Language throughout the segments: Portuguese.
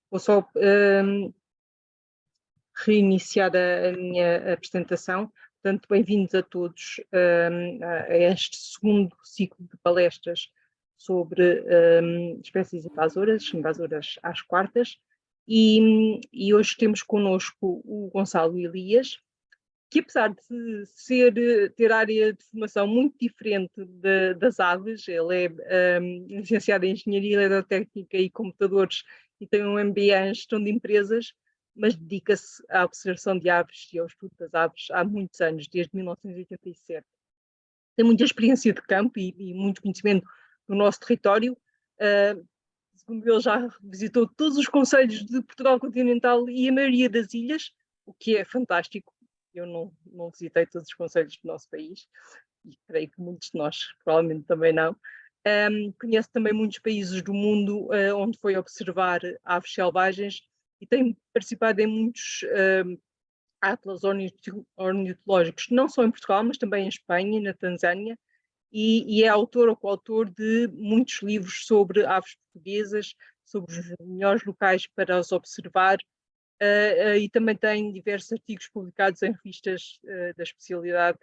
Vou só reiniciar a minha apresentação. Portanto, bem-vindos a todos a este segundo ciclo de palestras sobre espécies invasoras às quartas, e hoje temos connosco o Gonçalo Elias, que apesar de ter área de formação muito diferente das aves, ele é licenciado em Engenharia Eletrotécnica e Computadores e tem um MBA em Gestão de Empresas, mas dedica-se à observação de aves e ao estudo das aves há muitos anos, desde 1987. Tem muita experiência de campo e muito conhecimento do nosso território. Segundo ele, já visitou todos os concelhos de Portugal continental e a maioria das ilhas, o que é fantástico. Eu não visitei todos os concelhos do nosso país, e creio que muitos de nós provavelmente também não. Conhece também muitos países do mundo onde foi observar aves selvagens e tem participado em muitos atlas ornitológicos, não só em Portugal, mas também em Espanha e na Tanzânia, e é autor ou coautor de muitos livros sobre aves portuguesas, sobre os melhores locais para as observar, e também tem diversos artigos publicados em revistas da especialidade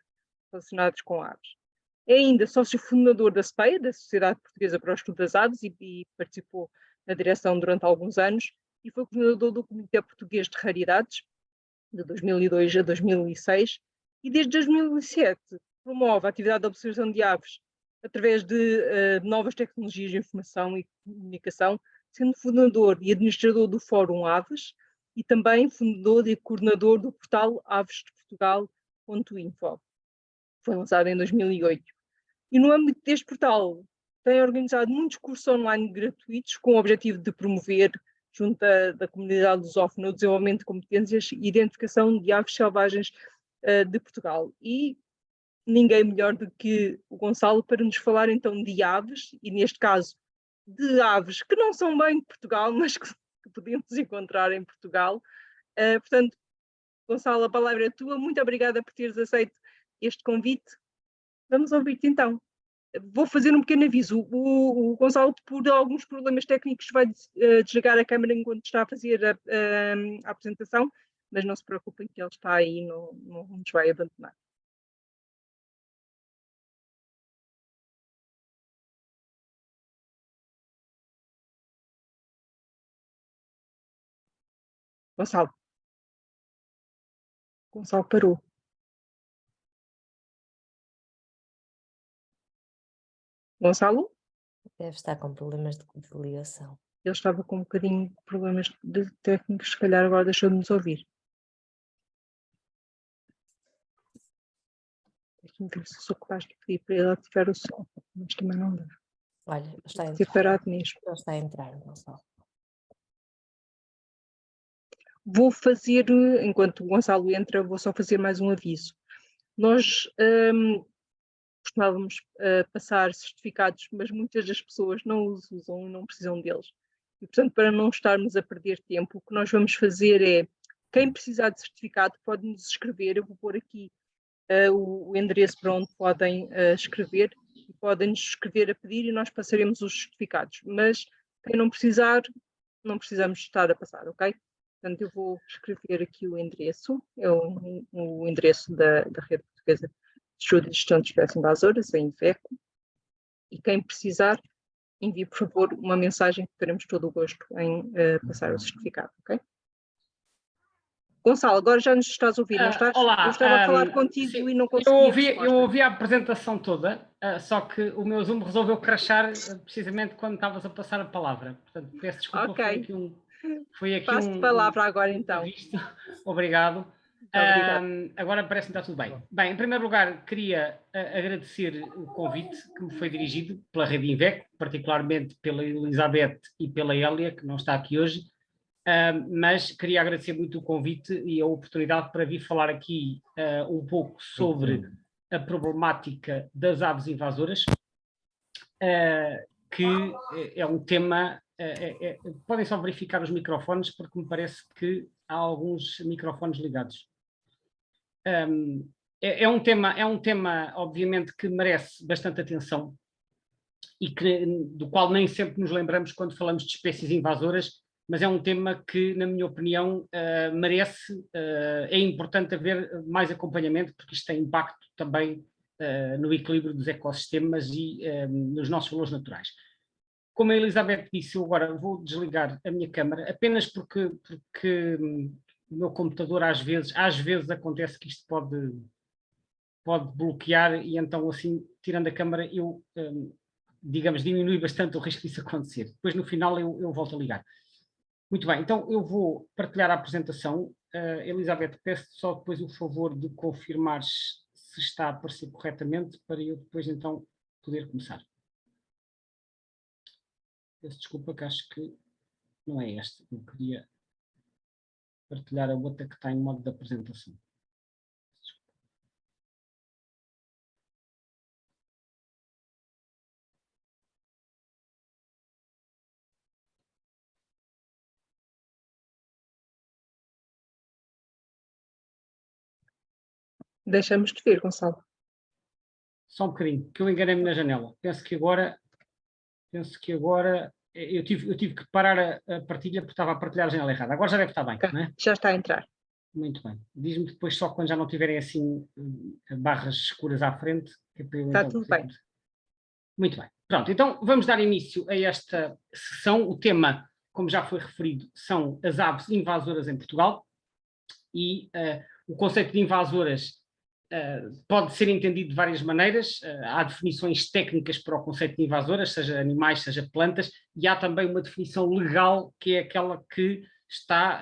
relacionados com aves. É ainda sócio fundador da SPEA, da Sociedade Portuguesa para o Estudo das Aves, e participou na direção durante alguns anos, e foi coordenador do Comitê Português de Raridades, de 2002 a 2006, e desde 2007 promove a atividade de observação de aves através de novas tecnologias de informação e comunicação, sendo fundador e administrador do Fórum Aves, e também fundador e coordenador do portal avesdeportugal.info. Foi lançado em 2008. E no âmbito deste portal tem organizado muitos cursos online gratuitos com o objetivo de promover, junto da comunidade lusófona, o desenvolvimento de competências e identificação de aves selvagens de Portugal. E ninguém melhor do que o Gonçalo para nos falar então de aves, e neste caso de aves que não são bem de Portugal, mas que podemos encontrar em Portugal. Portanto, Gonçalo, a palavra é tua. Muito obrigada por teres aceito este convite. Vamos ouvir-te então. Vou fazer um pequeno aviso. O Gonçalo, por alguns problemas técnicos, vai desligar a câmera enquanto está a fazer a apresentação, mas não se preocupem que ele está aí e não nos vai abandonar. Gonçalo parou. Gonçalo? Deve estar com problemas de ligação. Ele estava com um bocadinho de problemas técnicos, se calhar agora deixou de nos ouvir. Deixa-me ver se sou capaz de pedir para ele ativar o som, mas também não dá. Olha, está a entrar. Separado mesmo. Ele está a entrar, não só. Vou fazer, enquanto o Gonçalo entra, vou só fazer mais um aviso. Nós costumávamos passar certificados, mas muitas das pessoas não os usam e não precisam deles. E, portanto, para não estarmos a perder tempo, o que nós vamos fazer é, quem precisar de certificado pode nos escrever, eu vou pôr aqui o endereço para onde podem escrever, e podem nos escrever a pedir e nós passaremos os certificados. Mas quem não precisar, não precisamos estar a passar, ok? Portanto, eu vou escrever aqui o endereço, é o endereço da Rede Portuguesa de Estudo e Gestão de Espécies Invasoras, a INVECO, e quem precisar, envie, por favor, uma mensagem que teremos todo o gosto em passar o certificado, ok? Gonçalo, agora já nos estás a ouvir, não estás? Olá. Eu estava a falar contigo sim, e não conseguia. Eu ouvi a apresentação toda, só que o meu Zoom resolveu crashar precisamente quando estavas a passar a palavra. Portanto, peço desculpa, Ok. Foi aqui Passo-te a palavra agora então. Obrigado. Obrigado. Agora parece-me que está tudo bem. Bem, em primeiro lugar, queria agradecer o convite que me foi dirigido pela Rede INVECO, particularmente pela Elizabeth e pela Hélia, que não está aqui hoje. Mas queria agradecer muito o convite e a oportunidade para vir falar aqui um pouco sobre a problemática das aves invasoras, que é um tema... podem só verificar os microfones, porque me parece que há alguns microfones ligados. É um tema, obviamente, que merece bastante atenção e do qual nem sempre nos lembramos quando falamos de espécies invasoras, mas é um tema que, na minha opinião, merece, é importante haver mais acompanhamento, porque isto tem impacto também no equilíbrio dos ecossistemas e nos nossos valores naturais. Como a Elizabeth disse, eu agora vou desligar a minha câmara, apenas porque o meu computador às vezes acontece que isto pode bloquear e então assim, tirando a câmara, eu, digamos, diminui bastante o risco disso acontecer. Depois no final eu volto a ligar. Muito bem, então eu vou partilhar a apresentação. Elizabeth, peço só depois o favor de confirmares se está a aparecer corretamente para eu depois então poder começar. Peço desculpa que acho que não é esta. Eu queria partilhar a outra que está em modo de apresentação. Deixamos de ver, Gonçalo. Só um bocadinho, que eu enganei-me na janela. Penso que agora eu tive que parar a partilha porque estava a partilhar a janela errada. Agora já deve estar bem, não é? Já está a entrar. Muito bem. Diz-me depois só quando já não tiverem assim barras escuras à frente. Que é para eu, Está então, tudo bem. Muito bem. Pronto, então vamos dar início a esta sessão. O tema, como já foi referido, são as aves invasoras em Portugal e o conceito de invasoras pode ser entendido de várias maneiras. Há definições técnicas para o conceito de invasoras, seja animais, seja plantas, e há também uma definição legal, que é aquela que está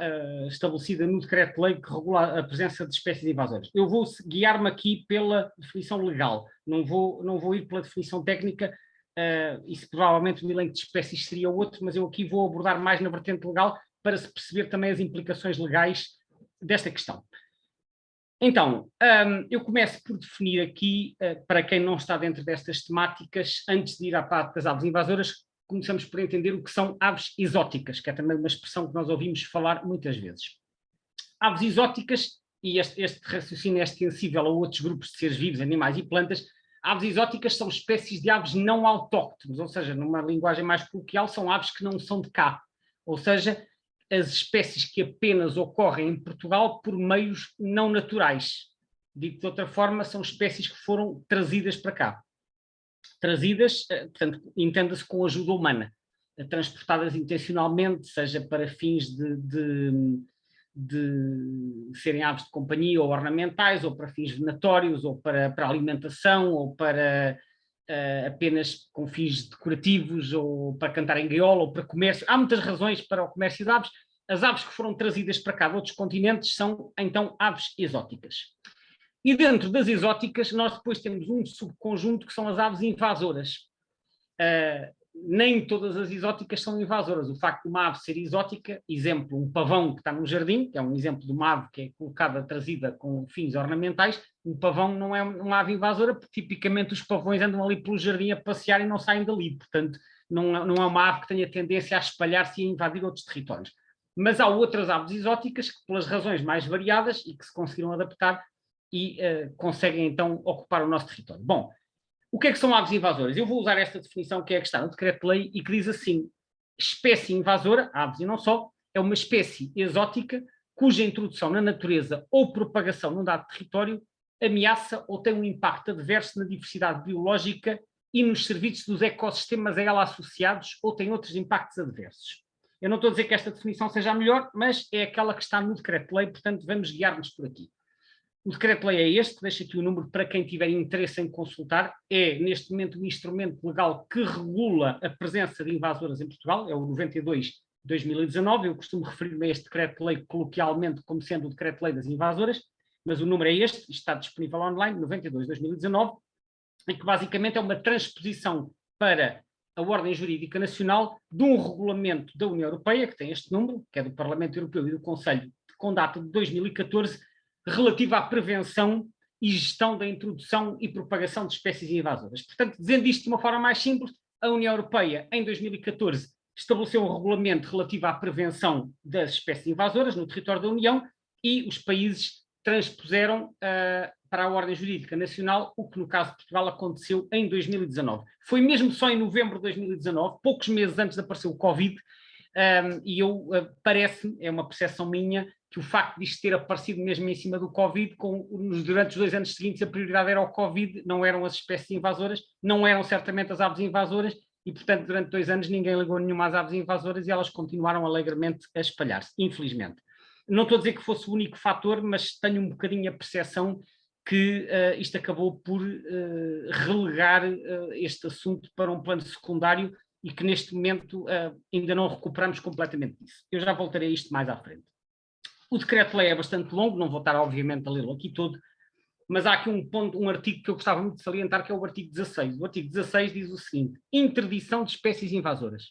estabelecida no decreto-lei que regula a presença de espécies invasoras. Eu vou guiar-me aqui pela definição legal, não vou ir pela definição técnica, isso provavelmente o elenco de espécies seria outro, mas eu aqui vou abordar mais na vertente legal para se perceber também as implicações legais desta questão. Então, eu começo por definir aqui, para quem não está dentro destas temáticas, antes de ir à parte das aves invasoras, começamos por entender o que são aves exóticas, que é também uma expressão que nós ouvimos falar muitas vezes. Aves exóticas, e este raciocínio é extensível a outros grupos de seres vivos, animais e plantas, aves exóticas são espécies de aves não autóctones, ou seja, numa linguagem mais coloquial, são aves que não são de cá, ou seja, as espécies que apenas ocorrem em Portugal por meios não naturais. Dito de outra forma, são espécies que foram trazidas para cá. Trazidas, portanto, entenda-se com ajuda humana, transportadas intencionalmente, seja para fins de serem aves de companhia ou ornamentais, ou para fins venatórios, ou para alimentação, ou para apenas com fins decorativos, ou para cantar em gaiola, ou para comércio. Há muitas razões para o comércio de aves. As aves que foram trazidas para cá de outros continentes são, então, aves exóticas. E dentro das exóticas, nós depois temos um subconjunto que são as aves invasoras. Nem todas as exóticas são invasoras. O facto de uma ave ser exótica, exemplo, um pavão que está num jardim, que é um exemplo de uma ave que é colocada, trazida com fins ornamentais, um pavão não é uma ave invasora, porque tipicamente os pavões andam ali pelo jardim a passear e não saem dali. Portanto, não é uma ave que tenha tendência a espalhar-se e a invadir outros territórios. Mas há outras aves exóticas que, pelas razões mais variadas e que se conseguiram adaptar e conseguem então ocupar o nosso território. Bom, o que é que são aves invasoras? Eu vou usar esta definição que é a que está no decreto-lei e que diz assim: espécie invasora, aves e não só, é uma espécie exótica cuja introdução na natureza ou propagação num dado território ameaça ou tem um impacto adverso na diversidade biológica e nos serviços dos ecossistemas a ela associados ou tem outros impactos adversos. Eu não estou a dizer que esta definição seja a melhor, mas é aquela que está no decreto-lei, portanto vamos guiar-nos por aqui. O decreto-lei é este, deixo aqui o número para quem tiver interesse em consultar, é neste momento um instrumento legal que regula a presença de invasoras em Portugal, é o 92 de 2019, eu costumo referir-me a este decreto-lei coloquialmente como sendo o decreto-lei das invasoras, mas o número é este, está disponível online, 92 de 2019, em que basicamente é uma transposição para a ordem jurídica nacional de um regulamento da União Europeia, que tem este número, que é do Parlamento Europeu e do Conselho, com data de 2014, relativa à prevenção e gestão da introdução e propagação de espécies invasoras. Portanto, dizendo isto de uma forma mais simples, a União Europeia, em 2014, estabeleceu um regulamento relativo à prevenção das espécies invasoras no território da União e os países transpuseram para a ordem jurídica nacional, o que no caso de Portugal aconteceu em 2019. Foi mesmo só em novembro de 2019, poucos meses antes de aparecer o Covid, e parece-me, é uma percepção minha, que o facto de isto ter aparecido mesmo em cima do Covid, durante os 2 anos seguintes a prioridade era o Covid, não eram as espécies invasoras, não eram certamente as aves invasoras, e portanto durante 2 anos ninguém ligou nenhuma às aves invasoras e elas continuaram alegremente a espalhar-se, infelizmente. Não estou a dizer que fosse o único fator, mas tenho um bocadinho a percepção que isto acabou por relegar este assunto para um plano secundário e que neste momento ainda não recuperamos completamente disso. Eu já voltarei a isto mais à frente. O decreto-lei é bastante longo, não vou estar obviamente a lê-lo aqui todo, mas há aqui um artigo que eu gostava muito de salientar, que é o artigo 16. O artigo 16 diz o seguinte: interdição de espécies invasoras.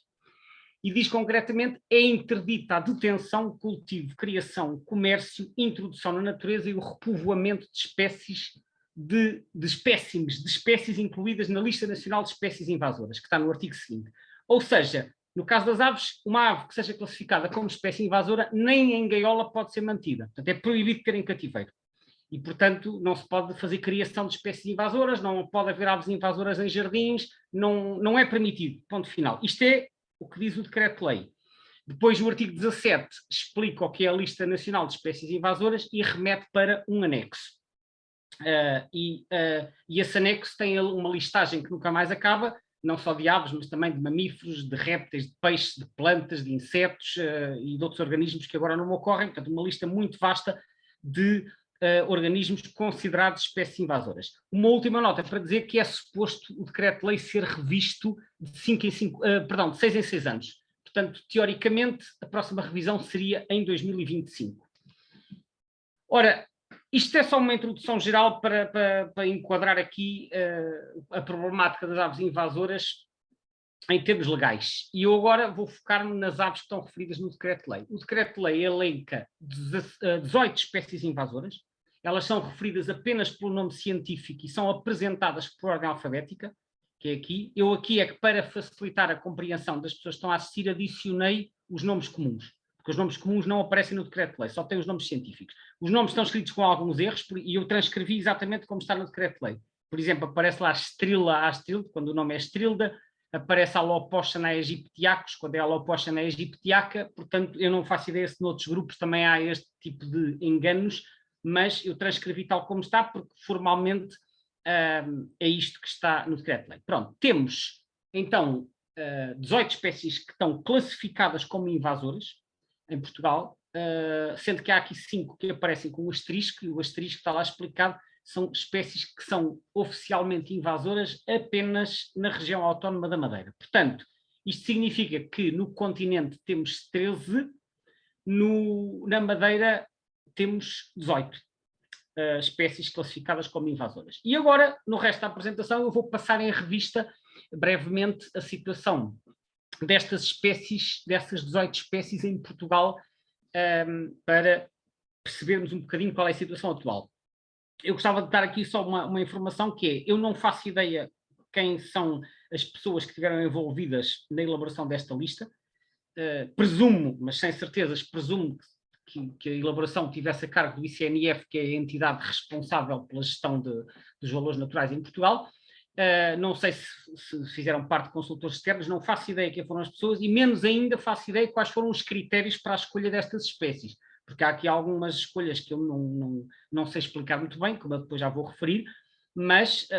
E diz concretamente: é interdita a detenção, cultivo, criação, comércio, introdução na natureza e o repovoamento de espécies de espécies incluídas na lista nacional de espécies invasoras, que está no artigo seguinte. Ou seja, no caso das aves, uma ave que seja classificada como espécie invasora, nem em gaiola pode ser mantida. Portanto, é proibido ter em cativeiro. E, portanto, não se pode fazer criação de espécies invasoras, não pode haver aves invasoras em jardins, não é permitido. Ponto final. Isto é o que diz o decreto-lei. Depois o artigo 17 explica o que é a lista nacional de espécies invasoras e remete para um anexo. E esse anexo tem uma listagem que nunca mais acaba, não só de aves, mas também de mamíferos, de répteis, de peixes, de plantas, de insetos e de outros organismos que agora não me ocorrem. Portanto, uma lista muito vasta de organismos considerados espécies invasoras. Uma última nota para dizer que é suposto o decreto-lei ser revisto de 6 em 6 anos. Portanto, teoricamente, a próxima revisão seria em 2025. Ora, isto é só uma introdução geral para enquadrar aqui a problemática das aves invasoras em termos legais. E eu agora vou focar-me nas aves que estão referidas no decreto-lei. O decreto-lei elenca 18 espécies invasoras. Elas são referidas apenas pelo nome científico e são apresentadas por ordem alfabética, que é aqui. Eu aqui é que, para facilitar a compreensão das pessoas que estão a assistir, adicionei os nomes comuns, porque os nomes comuns não aparecem no decreto-lei, só tem os nomes científicos. Os nomes estão escritos com alguns erros e eu transcrevi exatamente como está no decreto-lei. Por exemplo, aparece lá Strila astrilde, quando o nome é Strilda, aparece Alopochana aegyptiacus, quando é Alopochana aegyptiaca, portanto eu não faço ideia se noutros grupos também há este tipo de enganos, mas eu transcrevi tal como está, porque formalmente é isto que está no decreto-lei. Pronto, temos então 18 espécies que estão classificadas como invasoras em Portugal, sendo que há aqui 5 que aparecem com o asterisco, e o asterisco está lá explicado, são espécies que são oficialmente invasoras apenas na região autónoma da Madeira. Portanto, isto significa que no continente temos 13, na Madeira temos 18 espécies classificadas como invasoras. E agora, no resto da apresentação, eu vou passar em revista brevemente a situação destas espécies, dessas 18 espécies em Portugal, para percebermos um bocadinho qual é a situação atual. Eu gostava de dar aqui só uma informação, que é: eu não faço ideia quem são as pessoas que estiveram envolvidas na elaboração desta lista. Presumo, mas sem certezas, presumo que a elaboração tivesse a cargo do ICNF, que é a entidade responsável pela gestão dos valores naturais em Portugal. Não sei se fizeram parte de consultores externos, não faço ideia quem foram as pessoas e menos ainda faço ideia quais foram os critérios para a escolha destas espécies, porque há aqui algumas escolhas que eu não sei explicar muito bem, como eu depois já vou referir, mas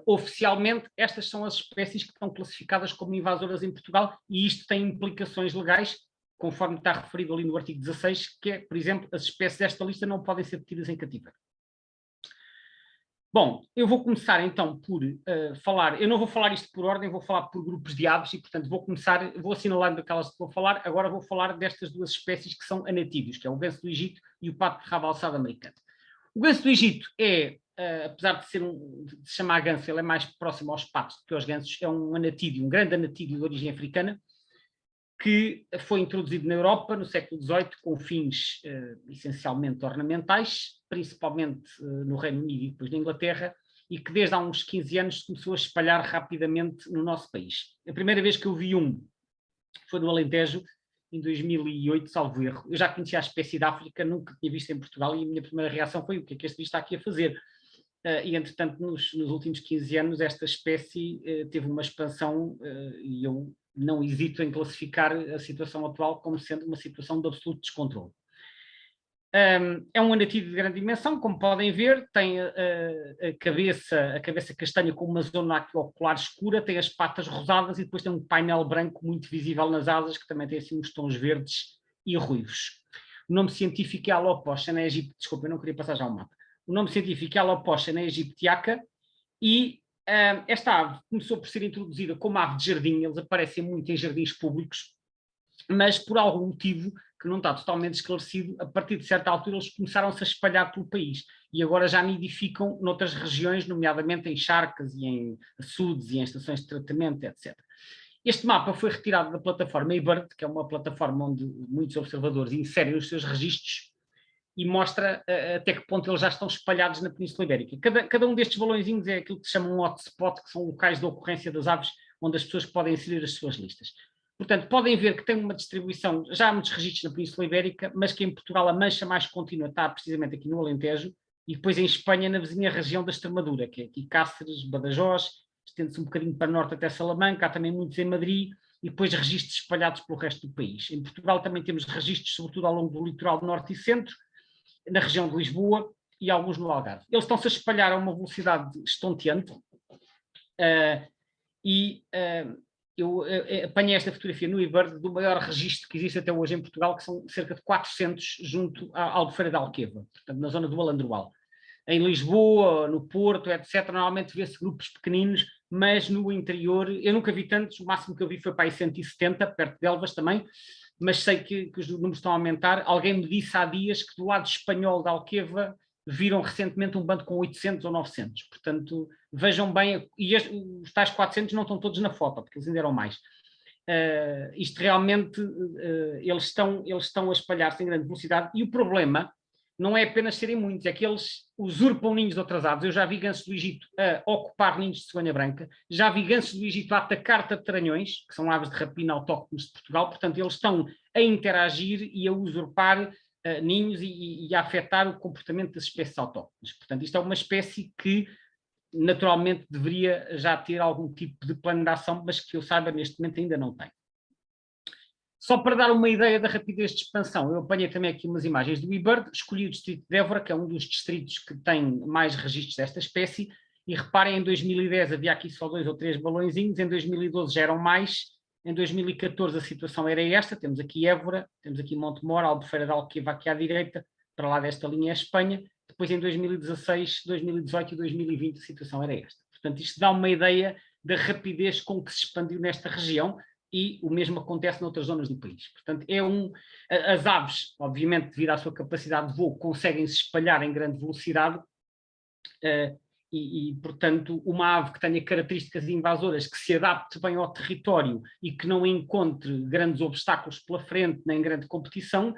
oficialmente estas são as espécies que estão classificadas como invasoras em Portugal e isto tem implicações legais, conforme está referido ali no artigo 16, que é, por exemplo, as espécies desta lista não podem ser detidas em cativeiro. Bom, eu vou começar então por falar, eu não vou falar isto por ordem, vou falar por grupos de aves e, portanto, vou assinalando aquelas que vou falar, agora vou falar destas duas espécies que são anatídeos, que é o ganso do Egito e o pato de rabo alçado americano. O ganso do Egito é, apesar de se chamar ganso, ele é mais próximo aos patos do que aos gansos, é um anatídeo, um grande anatídeo de origem africana, que foi introduzido na Europa no século XVIII com fins essencialmente ornamentais, principalmente no Reino Unido e depois na Inglaterra, e que desde há uns 15 anos começou a espalhar rapidamente no nosso país. A primeira vez que eu vi foi no Alentejo, em 2008, salvo erro. Eu já conhecia a espécie da África, nunca tinha visto em Portugal, e a minha primeira reação foi: o que é que este bicho está aqui a fazer? E, entretanto, nos últimos 15 anos, esta espécie teve uma expansão e eu não hesito em classificar a situação atual como sendo uma situação de absoluto descontrole. É um nativo de grande dimensão, como podem ver, tem a cabeça castanha com uma zona ocular escura, tem as patas rosadas e depois tem um painel branco muito visível nas asas, que também tem assim uns tons verdes e ruivos. O nome científico é Alopochana aegyptiaca, desculpa, eu não queria passar já o mapa. O nome científico é Alopochana aegyptiaca e esta ave começou por ser introduzida como ave de jardim, eles aparecem muito em jardins públicos, mas por algum motivo que não está totalmente esclarecido, a partir de certa altura eles começaram-se a espalhar pelo país e agora já nidificam noutras regiões, nomeadamente em charcas e em açudes e em estações de tratamento, etc. Este mapa foi retirado da plataforma eBird, que é uma plataforma onde muitos observadores inserem os seus registros e mostra até que ponto eles já estão espalhados na Península Ibérica. Cada um destes balõezinhos é aquilo que se chama um hotspot, que são locais de ocorrência das aves, onde as pessoas podem inserir as suas listas. Portanto, podem ver que tem uma distribuição, já há muitos registros na Península Ibérica, mas que em Portugal a mancha mais contínua está precisamente aqui no Alentejo, e depois em Espanha, na vizinha região da Extremadura, que é aqui Cáceres, Badajoz, estende-se um bocadinho para norte até Salamanca, há também muitos em Madrid, e depois registros espalhados pelo resto do país. Em Portugal também temos registros, sobretudo ao longo do litoral norte e centro, na região de Lisboa e alguns no Algarve. Eles estão-se a espalhar a uma velocidade estonteante, eu apanhei esta fotografia no eBird do maior registro que existe até hoje em Portugal, que são cerca de 400 junto à Albufeira de Alqueva, portanto, na zona do Alandroal. Em Lisboa, no Porto, etc., normalmente vê-se grupos pequeninos, mas no interior, eu nunca vi tantos, o máximo que eu vi foi para aí 170, perto de Elvas também, mas sei que os números estão a aumentar. Alguém me disse há dias que do lado espanhol da Alqueva viram recentemente um bando com 800 ou 900, portanto, vejam bem, e os tais 400 não estão todos na foto, porque eles ainda eram mais. Isto realmente, eles estão a espalhar-se em grande velocidade, e o problema não é apenas serem muitos, é que eles usurpam ninhos de outras aves. Eu já vi gansos do Egito a ocupar ninhos de cegonha branca, já vi gansos do Egito a atacar taranhões, que são aves de rapina autóctones de Portugal, portanto eles estão a interagir e a usurpar ninhos e a afetar o comportamento das espécies autóctones. Portanto, isto é uma espécie que naturalmente deveria já ter algum tipo de plano de ação, mas que eu saiba neste momento ainda não tem. Só para dar uma ideia da rapidez de expansão, eu apanhei também aqui umas imagens do eBird, escolhi o distrito de Évora, que é um dos distritos que tem mais registros desta espécie, e reparem, em 2010 havia aqui só 2 ou 3 balõezinhos, em 2012 já eram mais, em 2014 a situação era esta, temos aqui Évora, temos aqui Montemor, Albufeira de Alqueva aqui à direita, para lá desta linha é a Espanha, depois em 2016, 2018 e 2020 a situação era esta. Portanto, isto dá uma ideia da rapidez com que se expandiu nesta região, e o mesmo acontece noutras zonas do país. Portanto, as aves, obviamente, devido à sua capacidade de voo, conseguem se espalhar em grande velocidade portanto, uma ave que tenha características invasoras, que se adapte bem ao território e que não encontre grandes obstáculos pela frente, nem grande competição,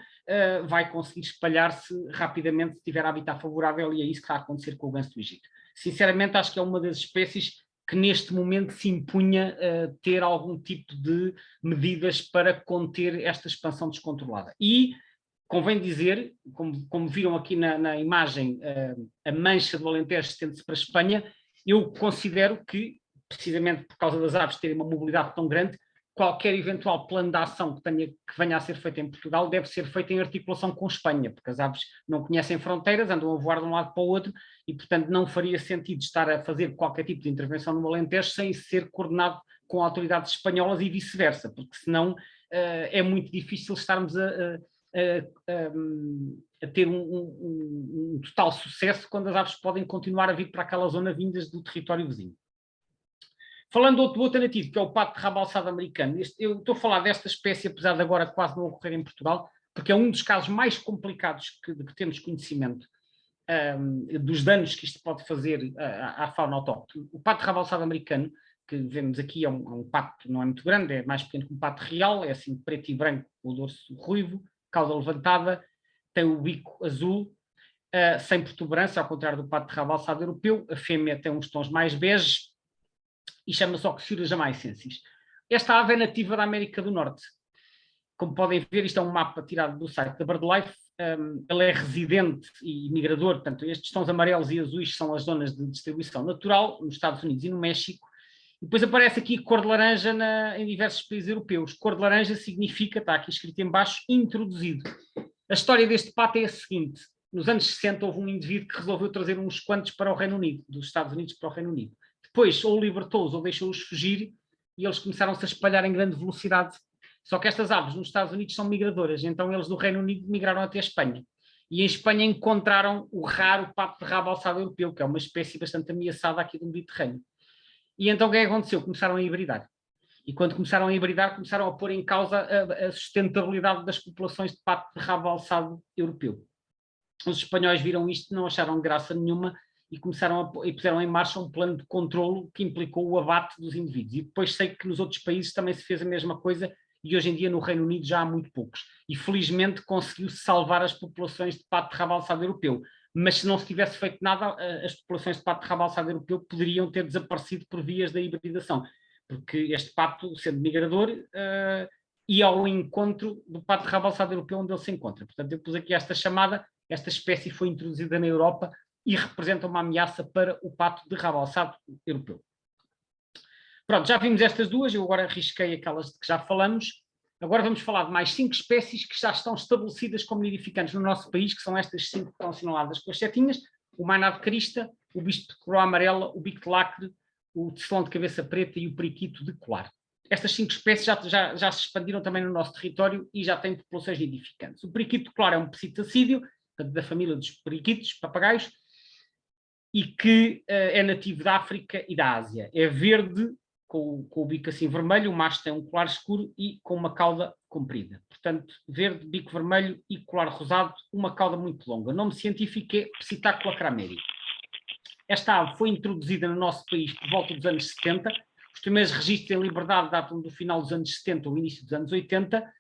vai conseguir espalhar-se rapidamente se tiver habitat favorável, e é isso que está a acontecer com o ganso do Egito. Sinceramente, acho que é uma das espécies que neste momento se impunha ter algum tipo de medidas para conter esta expansão descontrolada. E convém dizer, como viram aqui na imagem, a mancha do Alentejo estende-se para a Espanha. Eu considero que, precisamente por causa das aves terem uma mobilidade tão grande, qualquer eventual plano de ação que venha a ser feito em Portugal deve ser feito em articulação com Espanha, porque as aves não conhecem fronteiras, andam a voar de um lado para o outro, e portanto não faria sentido estar a fazer qualquer tipo de intervenção no Alentejo sem ser coordenado com autoridades espanholas e vice-versa, porque senão é muito difícil estarmos a ter um total sucesso quando as aves podem continuar a vir para aquela zona vindas do território vizinho. Falando do outro nativo, que é o pato de rabo alçado americano, eu estou a falar desta espécie, apesar de agora quase não ocorrer em Portugal, porque é um dos casos mais complicados que temos conhecimento dos danos que isto pode fazer à fauna autóctone. O pato de rabo alçado americano, que vemos aqui, é um pato, não é muito grande, é mais pequeno que um pato real, é assim preto e branco, com o dorso ruivo, cauda levantada, tem o bico azul, sem protuberância, ao contrário do pato de rabo alçado europeu. A fêmea tem uns tons mais bege e chama-se Oxyura jamaicensis. Esta ave é nativa da América do Norte. Como podem ver, isto é um mapa tirado do site da BirdLife. Ele é residente e migrador, portanto, estes tons amarelos e azuis são as zonas de distribuição natural, nos Estados Unidos e no México, E depois aparece aqui cor de laranja em diversos países europeus. Cor de laranja significa, está aqui escrito em baixo, introduzido. A história deste pato é a seguinte. Nos anos 60 houve um indivíduo que resolveu trazer uns quantos para o Reino Unido, dos Estados Unidos para o Reino Unido. Depois ou libertou-os ou deixou-os fugir e eles começaram-se a espalhar em grande velocidade. Só que estas aves nos Estados Unidos são migradoras, então eles do Reino Unido migraram até a Espanha. E em Espanha encontraram o raro pato de rabo alçado europeu, que é uma espécie bastante ameaçada aqui do Mediterrâneo. E então o que é que aconteceu? Começaram a hibridar. E quando começaram a hibridar, começaram a pôr em causa a sustentabilidade das populações de pato de rabo alçado europeu. Os espanhóis viram isto, não acharam graça nenhuma e puseram em marcha um plano de controlo que implicou o abate dos indivíduos. E depois sei que nos outros países também se fez a mesma coisa e hoje em dia no Reino Unido já há muito poucos. E felizmente conseguiu-se salvar as populações de pato de rabo alçado europeu. Mas se não se tivesse feito nada, as populações de pato de rabo alçado europeu poderiam ter desaparecido por vias da hibridação. Porque este pato, sendo migrador, ia ao encontro do pato de rabo alçado europeu onde ele se encontra. Portanto, eu pus aqui esta chamada, esta espécie foi introduzida na Europa e representa uma ameaça para o pato de rabo alçado europeu. Pronto, já vimos estas duas, eu agora arrisquei aquelas de que já falamos. Agora vamos falar de mais 5 espécies que já estão estabelecidas como nidificantes no nosso país, que são estas 5 que estão assinaladas com as setinhas: o mainá de crista, o bicho de coroa amarela, o bico de lacre, o tecelão de cabeça preta e o periquito de colar. Estas 5 espécies já se expandiram também no nosso território e já têm populações nidificantes. O periquito de colar é um psitacídeo, da família dos periquitos, papagaios, e que é nativo da África e da Ásia. É verde, com o bico assim vermelho, o macho tem um colar escuro e com uma cauda comprida. Portanto, verde, bico vermelho e colar rosado, uma cauda muito longa. O nome científico é Psittacula crameri. Esta ave foi introduzida no nosso país por volta dos anos 70. Os primeiros registros em liberdade datam do final dos anos 70 ou início dos anos 80,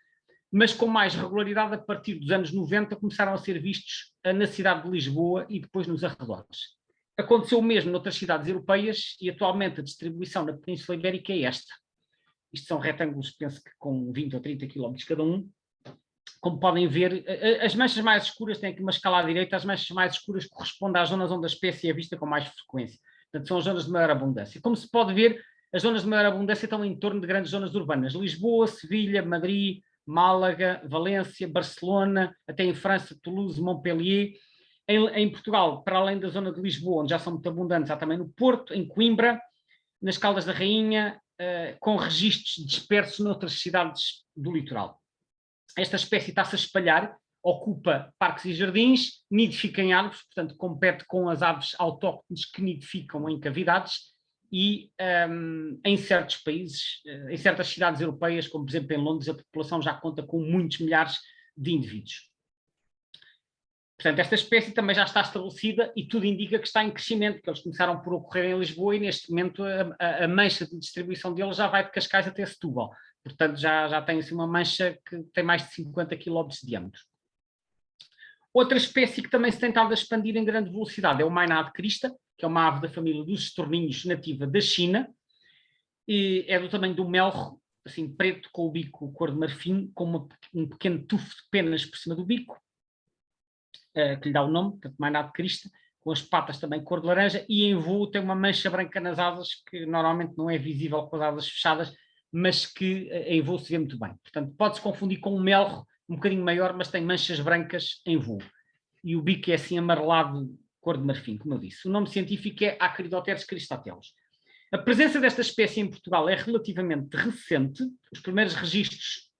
mas com mais regularidade a partir dos anos 90 começaram a ser vistos na cidade de Lisboa e depois nos arredores. Aconteceu o mesmo noutras cidades europeias e atualmente a distribuição na Península Ibérica é esta. Isto são retângulos, penso que com 20 ou 30 km cada um. Como podem ver, as manchas mais escuras têm aqui uma escala à direita, as manchas mais escuras correspondem às zonas onde a espécie é vista com mais frequência. Portanto, são as zonas de maior abundância. Como se pode ver, as zonas de maior abundância estão em torno de grandes zonas urbanas. Lisboa, Sevilha, Madrid, Málaga, Valência, Barcelona, até em França, Toulouse, Montpellier. Em Portugal, para além da zona de Lisboa, onde já são muito abundantes, há também no Porto, em Coimbra, nas Caldas da Rainha, com registros dispersos noutras cidades do litoral. Esta espécie está-se a espalhar, ocupa parques e jardins, nidifica em árvores, portanto compete com as aves autóctones que nidificam em cavidades e em certos países, em certas cidades europeias, como por exemplo em Londres, a população já conta com muitos milhares de indivíduos. Portanto, esta espécie também já está estabelecida e tudo indica que está em crescimento, que eles começaram por ocorrer em Lisboa e neste momento a mancha de distribuição deles já vai de Cascais até Setúbal. Portanto, já tem assim, uma mancha que tem mais de 50 km de diâmetro. Outra espécie que também se tem estado a expandir em grande velocidade é o mainá de crista, que é uma ave da família dos estorninhos nativa da China. E é do tamanho do melro, assim preto, com o bico cor de marfim, com um pequeno tufo de penas por cima do bico, que lhe dá o nome, portanto, mainá de crista, com as patas também cor de laranja, e em voo tem uma mancha branca nas asas, que normalmente não é visível com as asas fechadas, mas que em voo se vê muito bem. Portanto, pode-se confundir com um melro um bocadinho maior, mas tem manchas brancas em voo. E o bico é assim amarelado, cor de marfim, como eu disse. O nome científico é Acridoteres cristatelos. A presença desta espécie em Portugal é relativamente recente. Os primeiros registros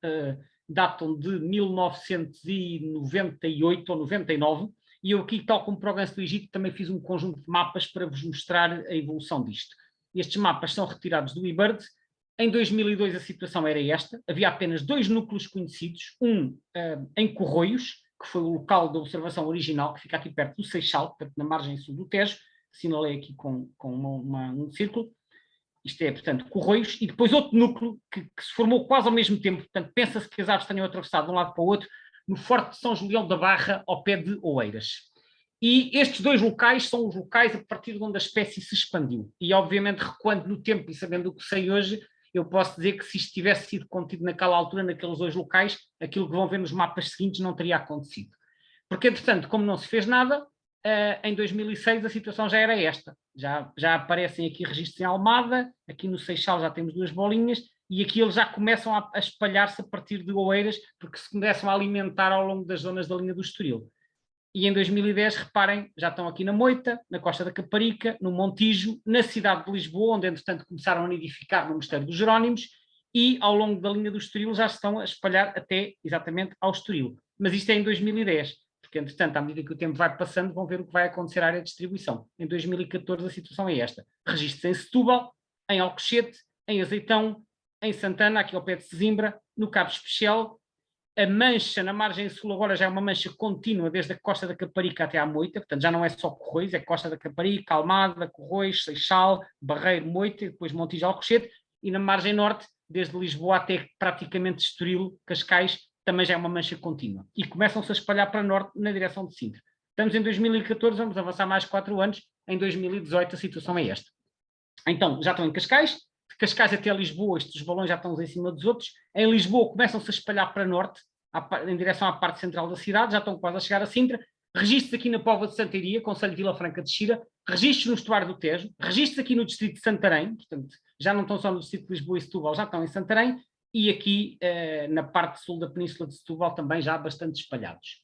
datam de 1998 ou 99, e eu aqui, tal como para o ganso do Egito, também fiz um conjunto de mapas para vos mostrar a evolução disto. Estes mapas são retirados do eBird. Em 2002 a situação era esta, havia apenas 2 núcleos conhecidos, um em Corroios, que foi o local da observação original, que fica aqui perto do Seixal, portanto na margem sul do Tejo, assinalei aqui com um círculo. Isto é, portanto, Corroios, e depois outro núcleo que se formou quase ao mesmo tempo, portanto, pensa-se que as aves tenham atravessado de um lado para o outro, no Forte de São Julião da Barra, ao pé de Oeiras. E estes 2 locais são os locais a partir de onde a espécie se expandiu. E, obviamente, recuando no tempo e sabendo o que sei hoje, eu posso dizer que se isto tivesse sido contido naquela altura, naqueles 2 locais, aquilo que vão ver nos mapas seguintes não teria acontecido. Porque, entretanto, como não se fez nada, em 2006 a situação já era esta. Já aparecem aqui registros em Almada, aqui no Seixal já temos 2 bolinhas, e aqui eles já começam a espalhar-se a partir de Oeiras, porque se começam a alimentar ao longo das zonas da linha do Estoril. E em 2010, reparem, já estão aqui na Moita, na Costa da Caparica, no Montijo, na cidade de Lisboa, onde entretanto começaram a nidificar no Mosteiro dos Jerónimos, e ao longo da linha do Estoril já se estão a espalhar até exatamente ao Estoril. Mas isto é em 2010, porque entretanto, à medida que o tempo vai passando, vão ver o que vai acontecer à área de distribuição. Em 2014 a situação é esta. Registros em Setúbal, em Alcochete, em Azeitão, em Santana, aqui ao pé de Sesimbra, no Cabo Especial. A mancha na margem sul agora já é uma mancha contínua desde a Costa da Caparica até à Moita, portanto já não é só Corroios, é Costa da Caparica, Almada, Corroios, Seixal, Barreiro, Moita, e depois Montijo, Alcochete, e na margem norte, desde Lisboa até praticamente Estoril, Cascais, também já é uma mancha contínua. E começam-se a espalhar para norte na direção de Sintra. Estamos em 2014, vamos avançar mais 4 anos, em 2018 a situação é esta. Então, já estão em Cascais, de Cascais até Lisboa, estes balões já estão uns em cima dos outros. Em Lisboa começam-se a espalhar para norte, em direção à parte central da cidade, já estão quase a chegar a Sintra. Registros aqui na Póvoa de Santaria, Concelho de Vila Franca de Xira, registros no estuário do Tejo, registros aqui no distrito de Santarém, portanto, já não estão só no distrito de Lisboa e Setúbal, já estão em Santarém, e aqui na parte sul da península de Setúbal também já bastante espalhados.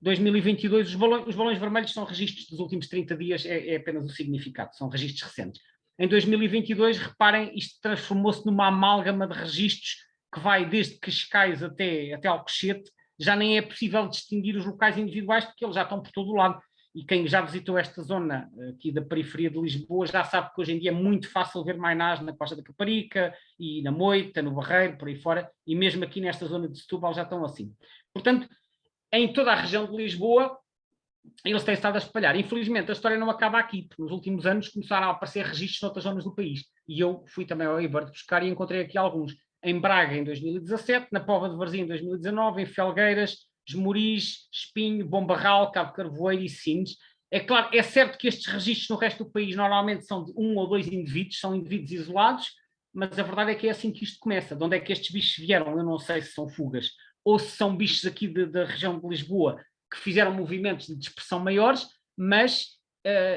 2022, os balões vermelhos são registros dos últimos 30 dias, é apenas o significado, são registros recentes. Em 2022, reparem, isto transformou-se numa amálgama de registros que vai desde Cascais até Alcochete, já nem é possível distinguir os locais individuais porque eles já estão por todo o lado. E quem já visitou esta zona aqui da periferia de Lisboa já sabe que hoje em dia é muito fácil ver mainás na Costa da Caparica e na Moita, no Barreiro, por aí fora, e mesmo aqui nesta zona de Setúbal já estão assim. Portanto, em toda a região de Lisboa, eles têm estado a espalhar. Infelizmente, a história não acaba aqui, porque nos últimos anos começaram a aparecer registros noutras zonas do país. E eu fui também ao Eibar de buscar e encontrei aqui alguns. Em Braga, em 2017, na Póvoa de Varzim, em 2019, em Felgueiras, Esmoriz, Espinho, Bombarral, Cabo Carvoeiro e Sines. É claro, é certo que estes registros no resto do país normalmente são de 1 ou 2 indivíduos, são indivíduos isolados, mas a verdade é que é assim que isto começa. De onde é que estes bichos vieram? Eu não sei se são fugas ou se são bichos aqui da região de Lisboa que fizeram movimentos de dispersão maiores, mas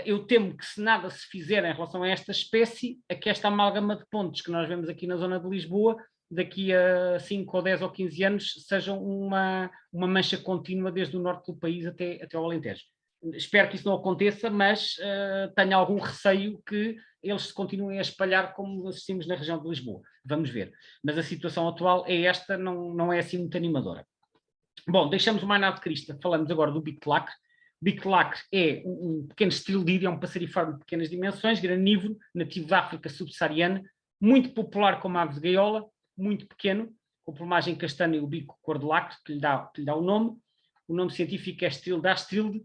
eu temo que se nada se fizer em relação a esta espécie, a que esta amálgama de pontos que nós vemos aqui na zona de Lisboa, daqui a 5 ou 10 ou 15 anos, sejam uma mancha contínua desde o norte do país até ao Alentejo. Espero que isso não aconteça, mas tenho algum receio que eles se continuem a espalhar como assistimos na região de Lisboa. Vamos ver. Mas a situação atual é esta, não é assim muito animadora. Bom, deixamos o mainado de crista, falamos agora do bico de lacre. O bico de lacre é um pequeno estrilídeo, é um passeriforme de pequenas dimensões, granívoro, nativo da África subsaariana, muito popular como ave de gaiola, muito pequeno, com plumagem castanha e o bico cor de lacre, que lhe dá o nome. O nome científico é Strilda astrilde.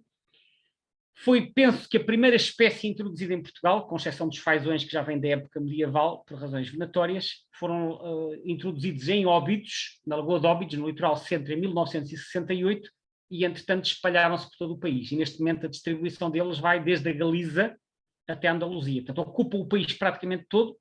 Foi, penso que, a primeira espécie introduzida em Portugal, com exceção dos fazões que já vêm da época medieval, por razões venatórias, foram introduzidos em Óbidos, na Lagoa de Óbidos, no litoral centro, em 1968, e, entretanto, espalharam-se por todo o país. E, neste momento, a distribuição deles vai desde a Galiza até a Andaluzia. Portanto, ocupa o país praticamente todo,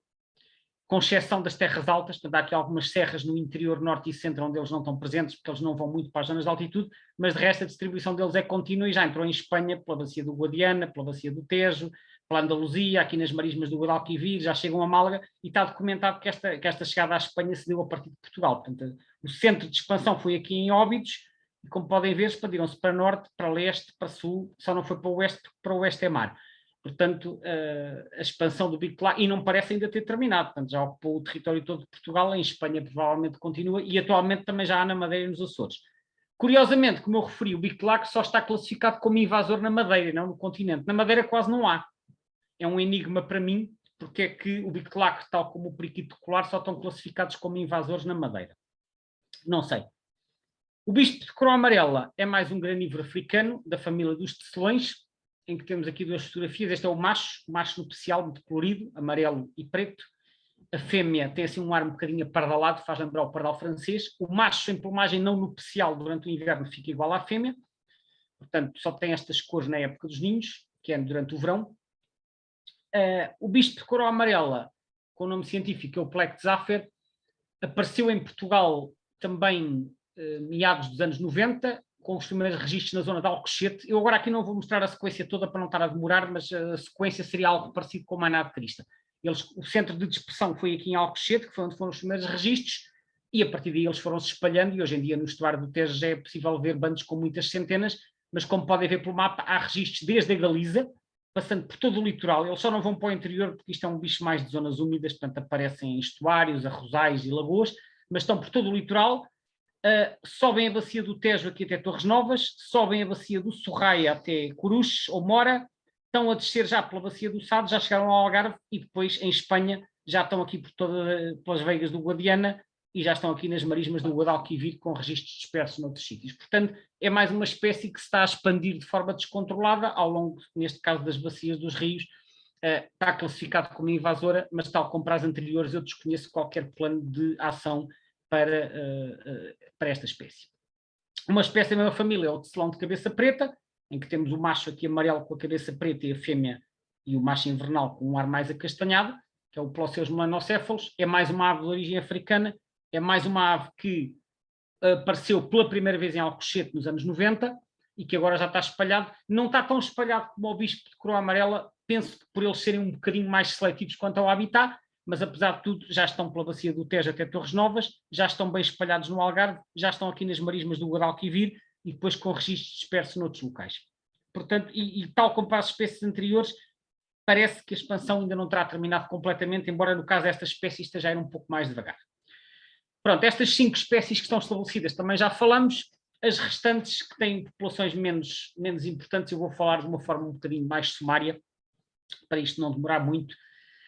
com exceção das terras altas. Portanto, há aqui algumas serras no interior norte e centro onde eles não estão presentes, porque eles não vão muito para as zonas de altitude, mas de resto a distribuição deles é contínua e já entrou em Espanha pela bacia do Guadiana, pela bacia do Tejo, pela Andaluzia, aqui nas marismas do Guadalquivir, já chegam a Málaga, e está documentado que esta chegada à Espanha se deu a partir de Portugal. Portanto, o centro de expansão foi aqui em Óbidos, e como podem ver, expandiram-se para norte, para leste, para sul, só não foi para o oeste, porque para o oeste é mar. Portanto, a expansão do bico de lacre, e não parece ainda ter terminado, portanto, já ocupou o território todo de Portugal, em Espanha provavelmente continua, e atualmente também já há na Madeira e nos Açores. Curiosamente, como eu referi, o bico de lacre só está classificado como invasor na Madeira, não no continente. Na Madeira quase não há. É um enigma para mim, porque é que o bico de lacre, tal como o periquito colar, só estão classificados como invasores na Madeira. Não sei. O bicho de coroa amarela é mais um granívoro africano, da família dos tecelões, em que temos aqui 2 fotografias. Este é o macho nupcial, muito colorido, amarelo e preto. A fêmea tem assim um ar um bocadinho apardalado, faz lembrar o pardal francês. O macho em plumagem não nupcial durante o inverno fica igual à fêmea, portanto só tem estas cores na época dos ninhos, que é durante o verão. O bicho de coroa amarela, com o nome científico é o Plectzafer, apareceu em Portugal também meados dos anos 90, com os primeiros registros na zona de Alcochete. Eu agora aqui não vou mostrar a sequência toda para não estar a demorar, mas a sequência seria algo parecido com o Maná de Crista. O centro de dispersão foi aqui em Alcochete, que foi onde foram os primeiros registros, e a partir daí eles foram se espalhando, e hoje em dia no estuário do Tejo já é possível ver bandos com muitas centenas, mas como podem ver pelo mapa, há registros desde a Galiza, passando por todo o litoral. Eles só não vão para o interior, porque isto é um bicho mais de zonas úmidas, portanto aparecem em estuários, arrozais e lagoas, mas estão por todo o litoral. Sobem a bacia do Tejo aqui até Torres Novas, sobem a bacia do Sorraia até Coruches ou Mora, estão a descer já pela bacia do Sado, já chegaram ao Algarve e depois em Espanha já estão aqui pelas veigas do Guadiana e já estão aqui nas marismas do Guadalquivir com registros dispersos noutros sítios. Portanto, é mais uma espécie que se está a expandir de forma descontrolada ao longo, neste caso, das bacias dos rios. Está classificado como invasora, mas tal como para as anteriores, eu desconheço qualquer plano de ação para esta espécie. Uma espécie da mesma família é o tecelão de cabeça preta, em que temos o macho aqui amarelo com a cabeça preta e a fêmea e o macho invernal com um ar mais acastanhado, que é o Ploceus melanocéfalos. É mais uma ave de origem africana, é mais uma ave que apareceu pela primeira vez em Alcochete nos anos 90 e que agora já está espalhado. Não está tão espalhado como o bispo de coroa amarela, penso que por eles serem um bocadinho mais seletivos quanto ao habitat, mas apesar de tudo já estão pela bacia do Tejo até Torres Novas, já estão bem espalhados no Algarve, já estão aqui nas marismas do Guadalquivir e depois com registros dispersos noutros locais. Portanto, e tal como para as espécies anteriores, parece que a expansão ainda não terá terminado completamente, embora no caso desta espécie esteja a ir um pouco mais devagar. Pronto, estas 5 espécies que estão estabelecidas também já falamos. As restantes que têm populações menos importantes eu vou falar de uma forma um bocadinho mais sumária, para isto não demorar muito.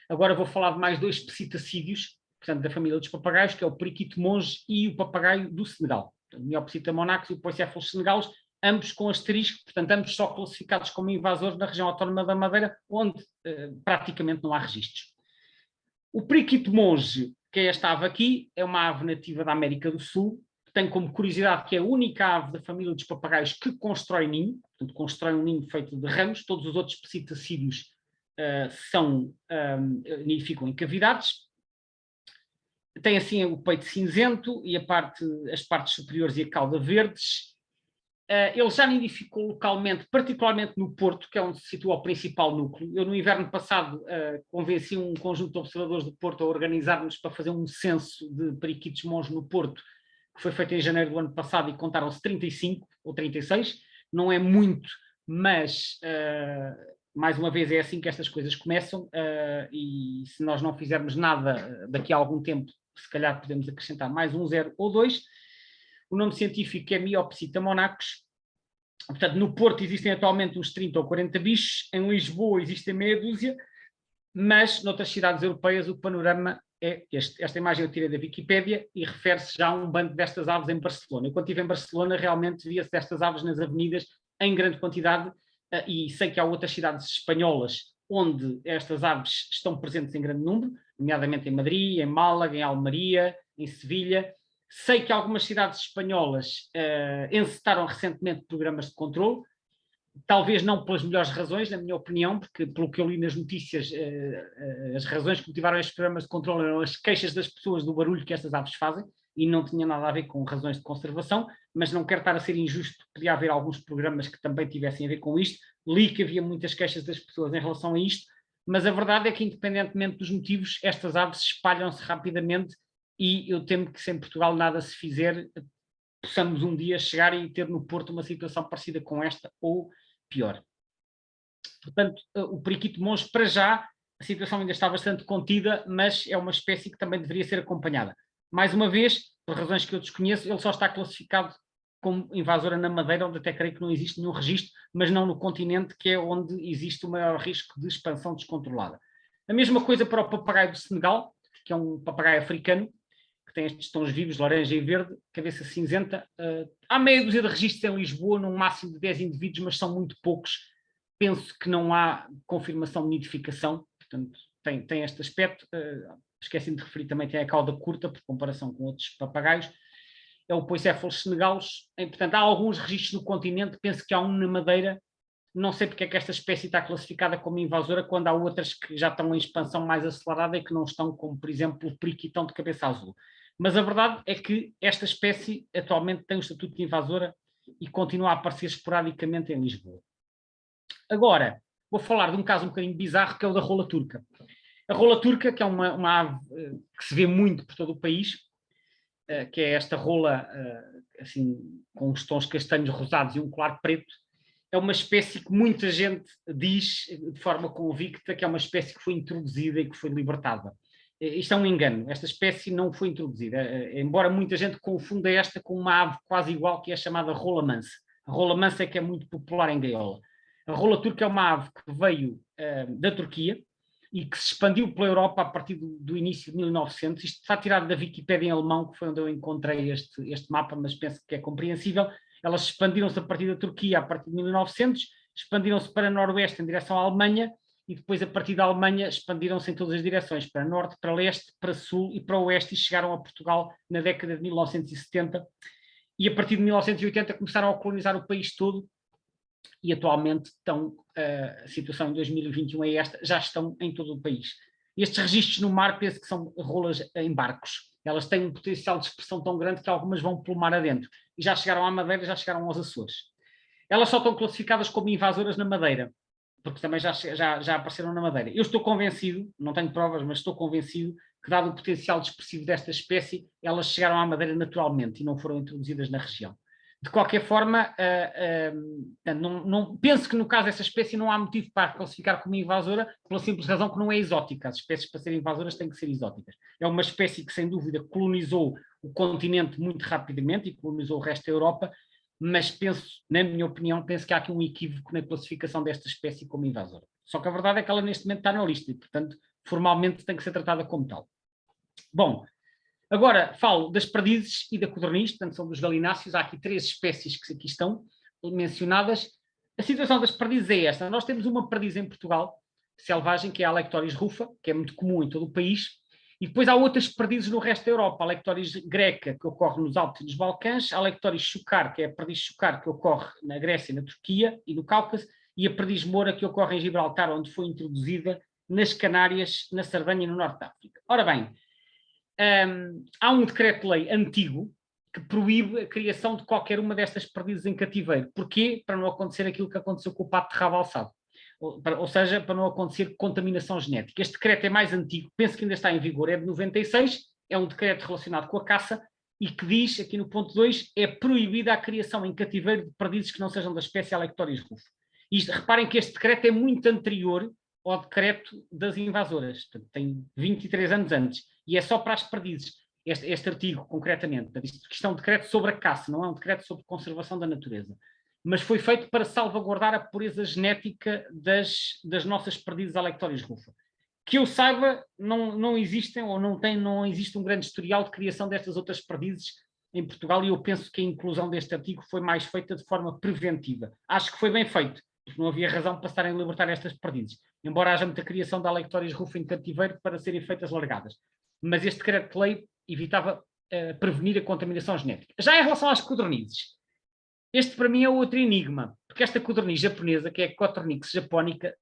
Agora vou falar de mais 2 psitacídeos, portanto da família dos papagaios, que é o periquito monge e o papagaio do Senegal. O Miopsita monax e o Poicephalus senegalis, ambos com asterisco, portanto ambos só classificados como invasores na região autónoma da Madeira, onde praticamente não há registros. O periquito monge, que é esta ave aqui, é uma ave nativa da América do Sul, que tem como curiosidade que é a única ave da família dos papagaios que constrói ninho, portanto constrói um ninho feito de ramos. Todos os outros psitacídeos nidificam em cavidades. Tem assim o peito cinzento e as partes superiores e a cauda verdes. Ele já nidificou localmente, particularmente no Porto, que é onde se situa o principal núcleo. Eu, no inverno passado, convenci um conjunto de observadores do Porto a organizar-nos para fazer um censo de periquitos monge no Porto, que foi feito em janeiro do ano passado e contaram-se 35 ou 36. Não é muito, mas, mais uma vez, é assim que estas coisas começam e se nós não fizermos nada daqui a algum tempo, se calhar podemos acrescentar mais um 0 ou 2. O nome científico é Miopsita monax. Portanto, no Porto existem atualmente uns 30 ou 40 bichos, em Lisboa existem meia dúzia, mas noutras cidades europeias o panorama é este. Esta imagem eu tirei da Wikipédia e refere-se já a um bando destas aves em Barcelona. Eu, quando estive em Barcelona, realmente via-se destas aves nas avenidas em grande quantidade e sei que há outras cidades espanholas onde estas aves estão presentes em grande número, nomeadamente em Madrid, em Málaga, em Almeria, em Sevilha. Sei que algumas cidades espanholas encetaram recentemente programas de controle, talvez não pelas melhores razões, na minha opinião, porque pelo que eu li nas notícias, as razões que motivaram estes programas de controle eram as queixas das pessoas do barulho que estas aves fazem, e não tinha nada a ver com razões de conservação, mas não quero estar a ser injusto, podia haver alguns programas que também tivessem a ver com isto. Li que havia muitas queixas das pessoas em relação a isto, mas a verdade é que, independentemente dos motivos, estas aves espalham-se rapidamente e eu temo que, se em Portugal nada se fizer, possamos um dia chegar e ter no Porto uma situação parecida com esta ou pior. Portanto, o periquito monge, para já, a situação ainda está bastante contida, mas é uma espécie que também deveria ser acompanhada. Mais uma vez, por razões que eu desconheço, ele só está classificado como invasora na Madeira, onde até creio que não existe nenhum registro, mas não no continente, que é onde existe o maior risco de expansão descontrolada. A mesma coisa para o papagaio do Senegal, que é um papagaio africano, que tem estes tons vivos, laranja e verde, cabeça cinzenta. Há meia dúzia de registros em Lisboa, num máximo de 10 indivíduos, mas são muito poucos. Penso que não há confirmação de nidificação, portanto, tem este aspecto. Esqueci-me de referir também, tem a cauda curta, por comparação com outros papagaios. É o Poicephalus senegalis. Portanto, há alguns registros no continente, penso que há um na Madeira. Não sei porque é que esta espécie está classificada como invasora, quando há outras que já estão em expansão mais acelerada e que não estão, como por exemplo o periquitão de cabeça azul. Mas a verdade é que esta espécie atualmente tem o estatuto de invasora e continua a aparecer esporadicamente em Lisboa. Agora, vou falar de um caso um bocadinho bizarro, que é o da rola turca. A rola turca, que é uma ave que se vê muito por todo o país, que é esta rola assim, com os tons castanhos rosados e um colar preto, é uma espécie que muita gente diz, de forma convicta, que é uma espécie que foi introduzida e que foi libertada. Isto é um engano, esta espécie não foi introduzida, embora muita gente confunda esta com uma ave quase igual, que é chamada rola mansa. A rola mansa é que é muito popular em gaiola. A rola turca é uma ave que veio da Turquia e que se expandiu pela Europa a partir do início de 1900. Isto está tirado da Wikipédia em alemão, que foi onde eu encontrei este mapa, mas penso que é compreensível. Elas expandiram-se a partir da Turquia a partir de 1900, expandiram-se para noroeste em direção à Alemanha e depois a partir da Alemanha expandiram-se em todas as direções, para norte, para leste, para sul e para oeste, e chegaram a Portugal na década de 1970 e a partir de 1980 começaram a colonizar o país todo e atualmente a situação em 2021 é esta, já estão em todo o país. Estes registros no mar penso que são rolas em barcos. Elas têm um potencial de expressão tão grande que algumas vão pelo mar adentro. E já chegaram à Madeira, já chegaram aos Açores. Elas só estão classificadas como invasoras na Madeira, porque também já apareceram na Madeira. Eu estou convencido, não tenho provas, mas estou convencido que, dado o potencial expressivo desta espécie, elas chegaram à Madeira naturalmente e não foram introduzidas na região. De qualquer forma, não penso que no caso dessa espécie não há motivo para classificar como invasora, pela simples razão que não é exótica. As espécies para serem invasoras têm que ser exóticas. É uma espécie que, sem dúvida, colonizou o continente muito rapidamente e colonizou o resto da Europa, mas penso, na minha opinião, penso que há aqui um equívoco na classificação desta espécie como invasora. Só que a verdade é que ela neste momento está na lista e, portanto, formalmente tem que ser tratada como tal. Bom, agora falo das perdizes e da codorniz, portanto são dos galináceos. Há aqui 3 espécies que aqui estão mencionadas. A situação das perdizes é esta. Nós temos uma perdiz em Portugal, selvagem, que é a Alectoris rufa, que é muito comum em todo o país. E depois há outras perdizes no resto da Europa. A Alectoris greca, que ocorre nos Alpes e nos Balcãs. A Alectoris chukar, que é a perdiz chukar, que ocorre na Grécia, na Turquia e no Cáucaso. E a perdiz moura, que ocorre em Gibraltar, onde foi introduzida nas Canárias, na Sardenha e no Norte de África. Ora bem, há um decreto-lei antigo que proíbe a criação de qualquer uma destas perdizes em cativeiro. Porquê? Para não acontecer aquilo que aconteceu com o pato de rabo alçado. Ou seja, para não acontecer contaminação genética. Este decreto é mais antigo, penso que ainda está em vigor, é de 96, é um decreto relacionado com a caça e que diz, aqui no ponto 2, é proibida a criação em cativeiro de perdizes que não sejam da espécie Alectoris rufa. Reparem que este decreto é muito anterior ao decreto das invasoras, portanto, tem 23 anos antes, e é só para as perdizes, este artigo, concretamente. Isto é um decreto sobre a caça, não é um decreto sobre conservação da natureza. Mas foi feito para salvaguardar a pureza genética das nossas perdizes Alectoris rufa. Que eu saiba, não existem, ou não existe um grande historial de criação destas outras perdizes em Portugal, e eu penso que a inclusão deste artigo foi mais feita de forma preventiva. Acho que foi bem feito, porque não havia razão para estarem a libertar estas perdizes, embora haja muita criação da Alectoris rufa em cativeiro para serem feitas largadas. Mas este decreto-lei evitava prevenir a contaminação genética. Já em relação às codornizes, este para mim é outro enigma, porque esta codorniz japonesa, que é a Coturnix japonica,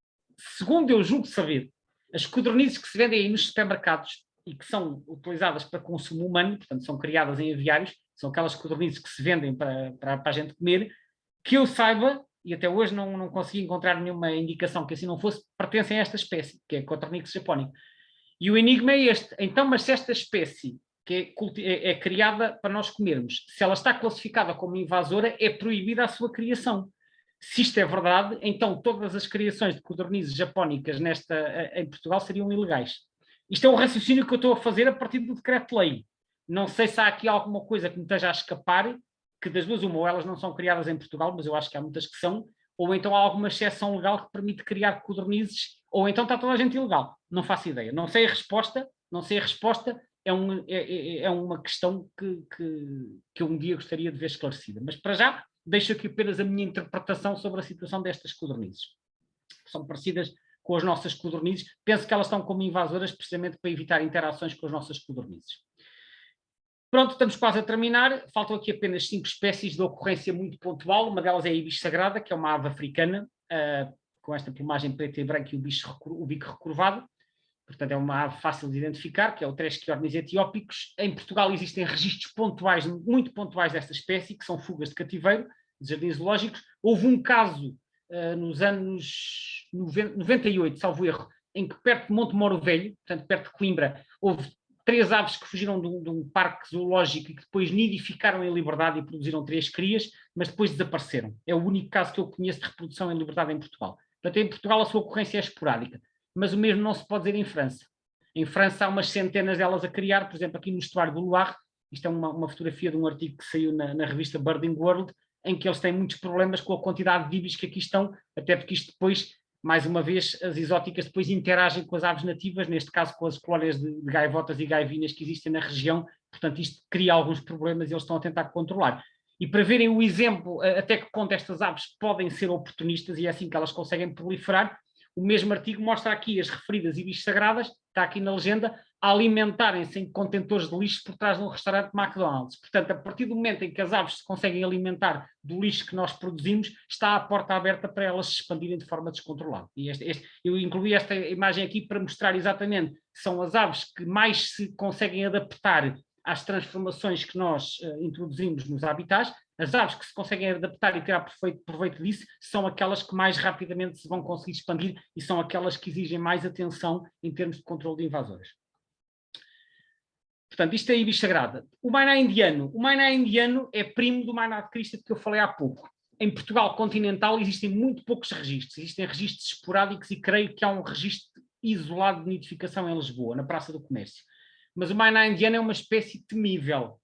segundo eu julgo saber, as codornizes que se vendem aí nos supermercados e que são utilizadas para consumo humano, portanto são criadas em aviários, são aquelas codornizes que se vendem para a gente comer, que eu saiba, e até hoje não consegui encontrar nenhuma indicação que assim não fosse, pertencem a esta espécie, que é a Coturnix japonica. E o enigma é este. Então, mas se esta espécie que é criada para nós comermos, se ela está classificada como invasora, é proibida a sua criação. Se isto é verdade, então todas as criações de codornizes japónicas em Portugal seriam ilegais. Isto é um raciocínio que eu estou a fazer a partir do decreto-lei. Não sei se há aqui alguma coisa que me esteja a escapar, que das duas uma, ou elas não são criadas em Portugal, mas eu acho que há muitas que são, ou então há alguma exceção legal que permite criar codornizes, ou então está toda a gente ilegal. Não faço ideia. Não sei a resposta, é uma questão que eu um dia gostaria de ver esclarecida. Mas para já, deixo aqui apenas a minha interpretação sobre a situação destas codornizes. São parecidas com as nossas codornizes. Penso que elas estão como invasoras precisamente para evitar interações com as nossas codornizes. Pronto, estamos quase a terminar. Faltam aqui apenas 5 espécies de ocorrência muito pontual. Uma delas é a ibis sagrada, que é uma ave africana, com esta plumagem preta e branca e o bico recurvado. Portanto, é uma ave fácil de identificar, que é o Treschiornis etiópicos. Em Portugal existem registros pontuais, muito pontuais desta espécie, que são fugas de cativeiro, de jardins zoológicos. Houve um caso nos anos 98, salvo erro, em que perto de Montemoro Velho, portanto perto de Coimbra, houve 3 aves que fugiram de um parque zoológico e que depois nidificaram em liberdade e produziram 3 crias, mas depois desapareceram. É o único caso que eu conheço de reprodução em liberdade em Portugal. Portanto, em Portugal a sua ocorrência é esporádica, mas o mesmo não se pode dizer em França. Em França há umas centenas delas a criar, por exemplo, aqui no estuário do Loire, isto é uma fotografia de um artigo que saiu na revista Birding World, em que eles têm muitos problemas com a quantidade de ibis que aqui estão, até porque isto depois, mais uma vez, as exóticas depois interagem com as aves nativas, neste caso com as colónias de gaivotas e gaivinas que existem na região, portanto isto cria alguns problemas e eles estão a tentar controlar. E para verem o exemplo até que ponto estas aves podem ser oportunistas e é assim que elas conseguem proliferar, o mesmo artigo mostra aqui as referidas ibis sagradas, está aqui na legenda, a alimentarem-se em contentores de lixo por trás de um restaurante McDonald's. Portanto, a partir do momento em que as aves se conseguem alimentar do lixo que nós produzimos, está a porta aberta para elas se expandirem de forma descontrolada. E eu incluí esta imagem aqui para mostrar exatamente, são as aves que mais se conseguem adaptar às transformações que nós introduzimos nos habitats. As aves que se conseguem adaptar e tirar proveito disso são aquelas que mais rapidamente se vão conseguir expandir e são aquelas que exigem mais atenção em termos de controle de invasoras. Portanto, isto é a ibis sagrada. O mainá indiano é primo do mainá de crista de que eu falei há pouco. Em Portugal continental existem muito poucos registros. Existem registros esporádicos e creio que há um registro isolado de nidificação em Lisboa, na Praça do Comércio. Mas o mainá indiano é uma espécie temível.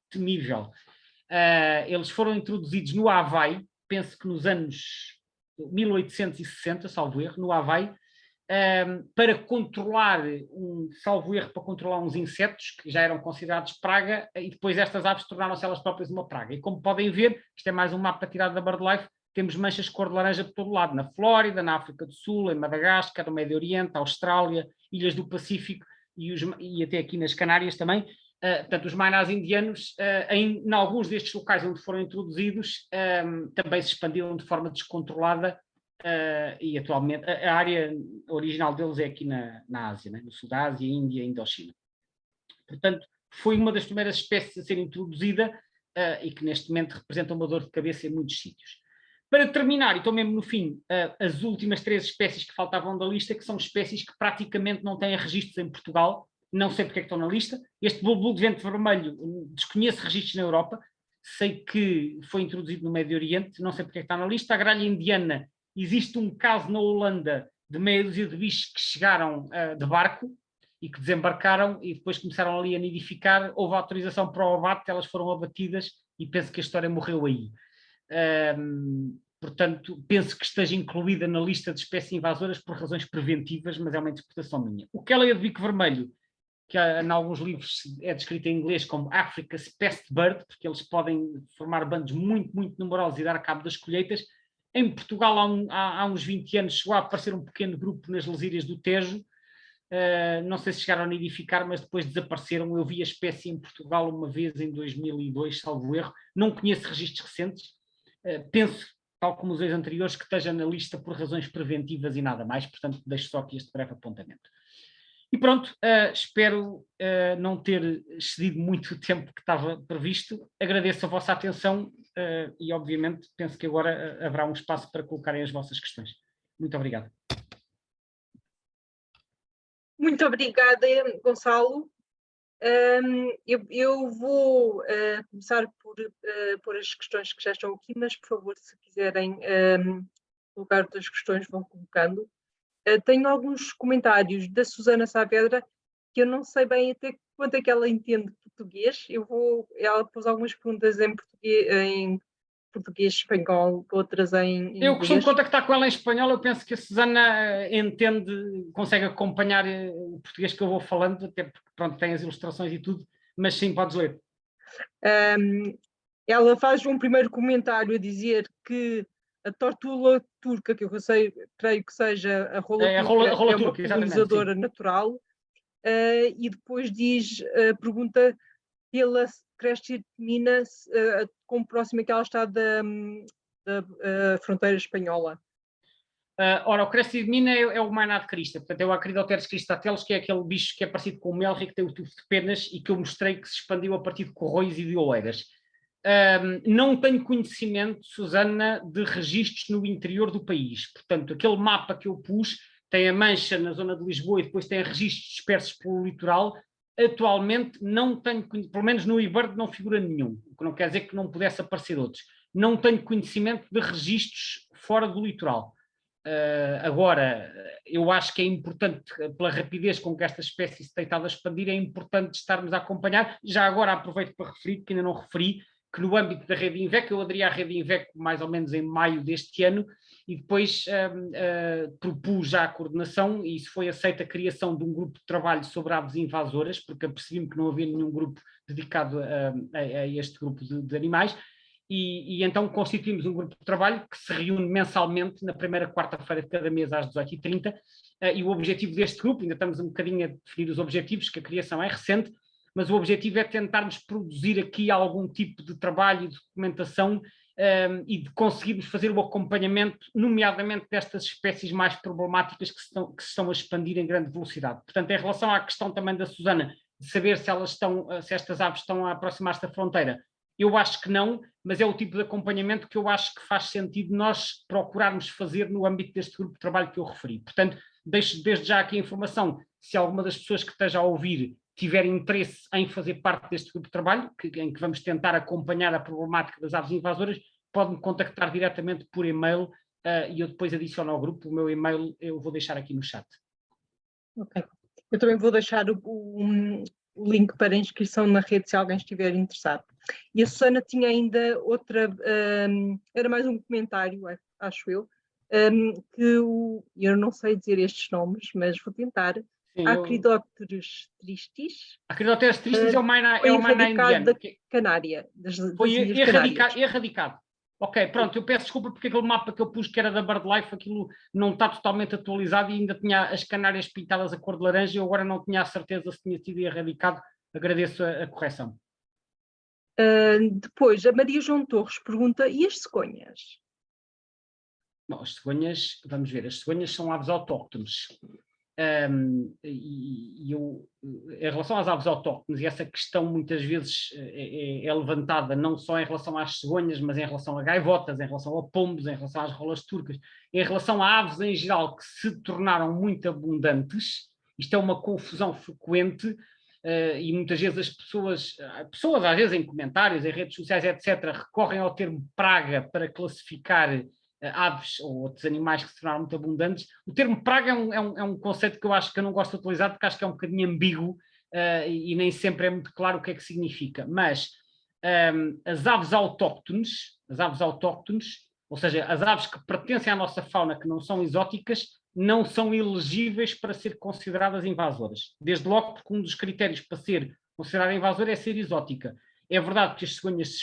Eles foram introduzidos no Havaí, penso que nos anos 1860, salvo erro, no Havaí, para controlar para controlar uns insetos que já eram considerados praga, e depois estas aves tornaram-se elas próprias uma praga. E como podem ver, isto é mais um mapa tirado da BirdLife, temos manchas de cor de laranja por todo lado, na Flórida, na África do Sul, em Madagascar, no Médio Oriente, Austrália, Ilhas do Pacífico e até aqui nas Canárias também. Portanto, os mainás indianos, em alguns destes locais onde foram introduzidos, também se expandiram de forma descontrolada e atualmente a área original deles é aqui na Ásia, né? No sul da Ásia, Índia e Indochina. Portanto, foi uma das primeiras espécies a ser introduzida e que neste momento representa uma dor de cabeça em muitos sítios. Para terminar, e estou mesmo no fim, as últimas 3 espécies que faltavam da lista, que são espécies que praticamente não têm registros em Portugal, não sei porque é que estão na lista. Este bulbul de vento vermelho, desconheço registros na Europa, sei que foi introduzido no Médio Oriente, não sei porque é que está na lista. A gralha indiana, existe um caso na Holanda de meia dúzia de bichos que chegaram de barco e que desembarcaram e depois começaram ali a nidificar, houve autorização para o abate, elas foram abatidas e penso que a história morreu aí. Portanto, penso que esteja incluída na lista de espécies invasoras por razões preventivas, mas é uma interpretação minha. O Quelea de bico vermelho, que em alguns livros é descrito em inglês como Africa's Pest Bird, porque eles podem formar bandos muito, muito numerosos e dar cabo das colheitas. Em Portugal, há uns 20 anos, chegou a aparecer um pequeno grupo nas lesírias do Tejo. Não sei se chegaram a nidificar, mas depois desapareceram. Eu vi a espécie em Portugal uma vez em 2002, salvo erro. Não conheço registros recentes. Penso, tal como os dois anteriores, que esteja na lista por razões preventivas e nada mais. Portanto, deixo só aqui este breve apontamento. E pronto, espero não ter excedido muito o tempo que estava previsto. Agradeço a vossa atenção e, obviamente, penso que agora haverá um espaço para colocarem as vossas questões. Muito obrigado. Muito obrigada, Gonçalo. Eu vou começar por as questões que já estão aqui, mas, por favor, se quiserem colocar outras questões, vão colocando. Tenho alguns comentários da Susana Saavedra, que eu não sei bem até quanto é que ela entende português. Ela pôs algumas perguntas em português, espanhol, outras em inglês. Eu costumo contactar com ela em espanhol, eu penso que a Susana entende, consegue acompanhar o português que eu vou falando, até porque pronto, tem as ilustrações e tudo, mas sim, podes ler. Ela faz um primeiro comentário a dizer que a tortula turca, que eu creio que seja a rola turca, é uma polinizadora natural, e depois pergunta pela Crestimina, quão próxima é que ela está da fronteira espanhola. Ora, o Crestimina é o mainá de crista, portanto é o Acridoteres cristateles, que é aquele bicho que é parecido com o melri, que tem o tufo de penas e que eu mostrei que se expandiu a partir de corroios e de oeiras. não tenho conhecimento, Susana, de registros no interior do país. Portanto, aquele mapa que eu pus tem a mancha na zona de Lisboa e depois tem registros dispersos pelo litoral. Atualmente não tenho, pelo menos no eBird não figura nenhum, o que não quer dizer que não pudesse aparecer outros. Não tenho conhecimento de registros fora do litoral. Agora, eu acho que é importante, pela rapidez com que esta espécie se tem estado a expandir, é importante estarmos a acompanhar. Já agora aproveito para referir, que ainda não referi, que no âmbito da Rede Invec, eu aderi à Rede Invec mais ou menos em maio deste ano, e depois propus já a coordenação, e isso foi aceita a criação de um grupo de trabalho sobre aves invasoras, porque apercebi-me que não havia nenhum grupo dedicado a este grupo de animais, e então constituímos um grupo de trabalho que se reúne mensalmente na primeira quarta-feira de cada mês às 18h30, e o objetivo deste grupo, ainda estamos um bocadinho a definir os objetivos, que a criação é recente, mas o objetivo é tentarmos produzir aqui algum tipo de trabalho e de documentação e de conseguirmos fazer o acompanhamento, nomeadamente destas espécies mais problemáticas que se estão a expandir em grande velocidade. Portanto, em relação à questão também da Susana, de saber se estas aves estão a aproximar-se da fronteira, eu acho que não, mas é o tipo de acompanhamento que eu acho que faz sentido nós procurarmos fazer no âmbito deste grupo de trabalho que eu referi. Portanto, deixo desde já aqui a informação, se alguma das pessoas que esteja a ouvir tiver interesse em fazer parte deste grupo de trabalho, em que vamos tentar acompanhar a problemática das aves invasoras, pode-me contactar diretamente por e-mail e eu depois adiciono ao grupo. O meu e-mail eu vou deixar aqui no chat. Ok. Eu também vou deixar o link para inscrição na rede se alguém estiver interessado. E a Susana tinha ainda outra, era mais um comentário, acho eu, que eu não sei dizer estes nomes, mas vou tentar. Acridopterus tristis. Acridopterus tristis é o maina indiano. Da Canária. Foi erradicado. Ok, pronto, eu peço desculpa porque aquele mapa que eu pus que era da BirdLife, aquilo não está totalmente atualizado e ainda tinha as canárias pintadas a cor de laranja e eu agora não tinha a certeza se tinha sido erradicado. Agradeço a correção. Depois, a Maria João Torres pergunta, e as cegonhas? Bom, as cegonhas, vamos ver, as cegonhas são aves autóctones. Em relação às aves autóctones, e essa questão muitas vezes é levantada não só em relação às cegonhas, mas em relação a gaivotas, em relação a pombos, em relação às rolas turcas, em relação a aves em geral que se tornaram muito abundantes. Isto é uma confusão frequente e muitas vezes as pessoas às vezes em comentários, em redes sociais, etc., recorrem ao termo praga para classificar aves ou outros animais que se tornaram muito abundantes. O termo praga é um conceito que eu acho que eu não gosto de utilizar porque acho que é um bocadinho ambíguo e nem sempre é muito claro o que é que significa. Mas as aves autóctones, ou seja, as aves que pertencem à nossa fauna, que não são exóticas, não são elegíveis para ser consideradas invasoras. Desde logo porque um dos critérios para ser considerada invasora é ser exótica. É verdade que as cegonhas se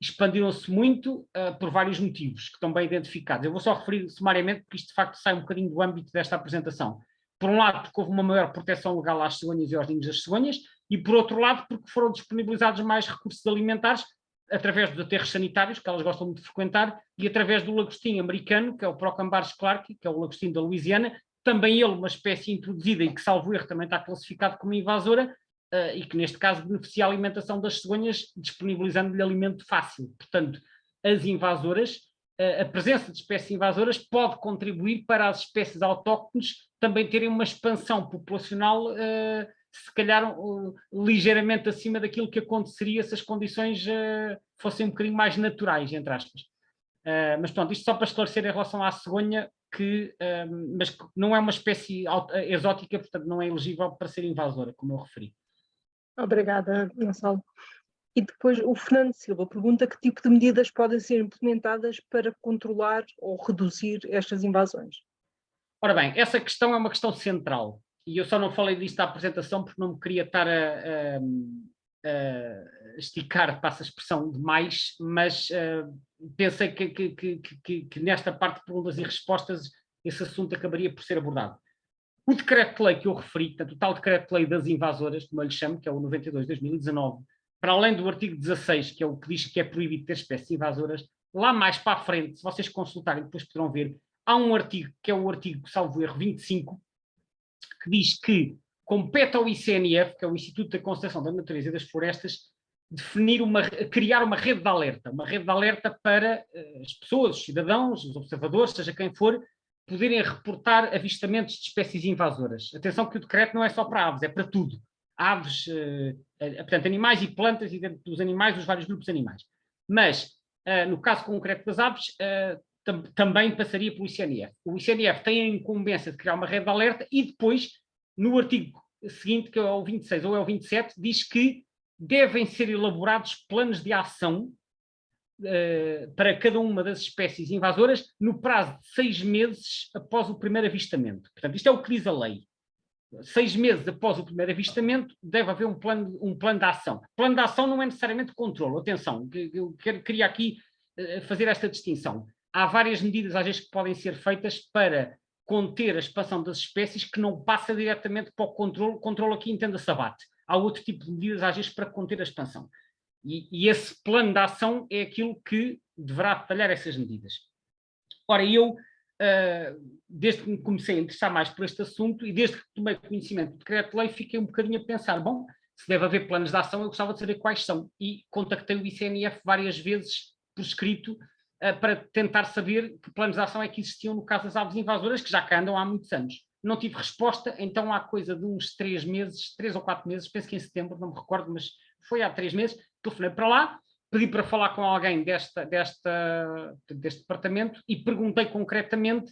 expandiram-se muito por vários motivos que estão bem identificados. Eu vou só referir sumariamente porque isto de facto sai um bocadinho do âmbito desta apresentação. Por um lado, porque houve uma maior proteção legal às cegonhas e aos ninhos das cegonhas, e por outro lado, porque foram disponibilizados mais recursos alimentares através dos aterros sanitários, que elas gostam muito de frequentar, e através do lagostim americano, que é o Procambaris clarki, que é o lagostim da Louisiana, também ele uma espécie introduzida e que, salvo erro, também está classificado como invasora, e que neste caso beneficia a alimentação das cegonhas, disponibilizando-lhe alimento fácil. Portanto, as invasoras, a presença de espécies invasoras pode contribuir para as espécies autóctones também terem uma expansão populacional, se calhar ligeiramente acima daquilo que aconteceria se as condições fossem um bocadinho mais naturais, entre aspas. Mas pronto, isto só para esclarecer em relação à cegonha, mas que não é uma espécie exótica, portanto não é elegível para ser invasora, como eu referi. Obrigada, Gonçalo. E depois o Fernando Silva pergunta que tipo de medidas podem ser implementadas para controlar ou reduzir estas invasões. Ora bem, essa questão é uma questão central. E eu só não falei disto à apresentação porque não me queria estar a esticar, passa a expressão, demais, mas pensei que nesta parte de perguntas e respostas esse assunto acabaria por ser abordado. O decreto-lei que eu referi, portanto, o tal decreto-lei das invasoras, como eu lhe chamo, que é o 92 de 2019, para além do artigo 16, que é o que diz que é proibido ter espécies invasoras, lá mais para a frente, se vocês consultarem, depois poderão ver, há um artigo, que é o artigo, salvo erro, 25, que diz que compete ao ICNF, que é o Instituto da Conservação da Natureza e das Florestas, definir criar uma rede de alerta para as pessoas, os cidadãos, os observadores, seja quem for, poderem reportar avistamentos de espécies invasoras. Atenção que o decreto não é só para aves, é para tudo. Aves, portanto, animais e plantas, e dentro dos animais, os vários grupos de animais. Mas, no caso concreto das aves, também passaria pelo ICNF. O ICNF tem a incumbência de criar uma rede de alerta e depois, no artigo seguinte, que é o 26 ou é o 27, diz que devem ser elaborados planos de ação para cada uma das espécies invasoras no prazo de 6 meses após o primeiro avistamento. Portanto, isto é o que diz a lei. 6 meses após o primeiro avistamento deve haver um plano de ação. Plano de ação não é necessariamente controle. Atenção, eu queria aqui fazer esta distinção. Há várias medidas, às vezes, que podem ser feitas para conter a expansão das espécies que não passa diretamente para o controle. Controle aqui entenda-se abate. Há outro tipo de medidas, às vezes, para conter a expansão. E esse plano de ação é aquilo que deverá detalhar essas medidas. Ora, eu, desde que me comecei a interessar mais por este assunto e desde que tomei conhecimento do decreto-lei, fiquei um bocadinho a pensar, bom, se deve haver planos de ação, eu gostava de saber quais são. E contactei o ICNF várias vezes por escrito para tentar saber que planos de ação é que existiam no caso das aves invasoras, que já cá andam há muitos anos. Não tive resposta, então há coisa de uns 3 meses, 3 ou 4 meses, penso que em setembro, não me recordo, mas foi há 3 meses, telefonei para lá, pedi para falar com alguém deste departamento e perguntei concretamente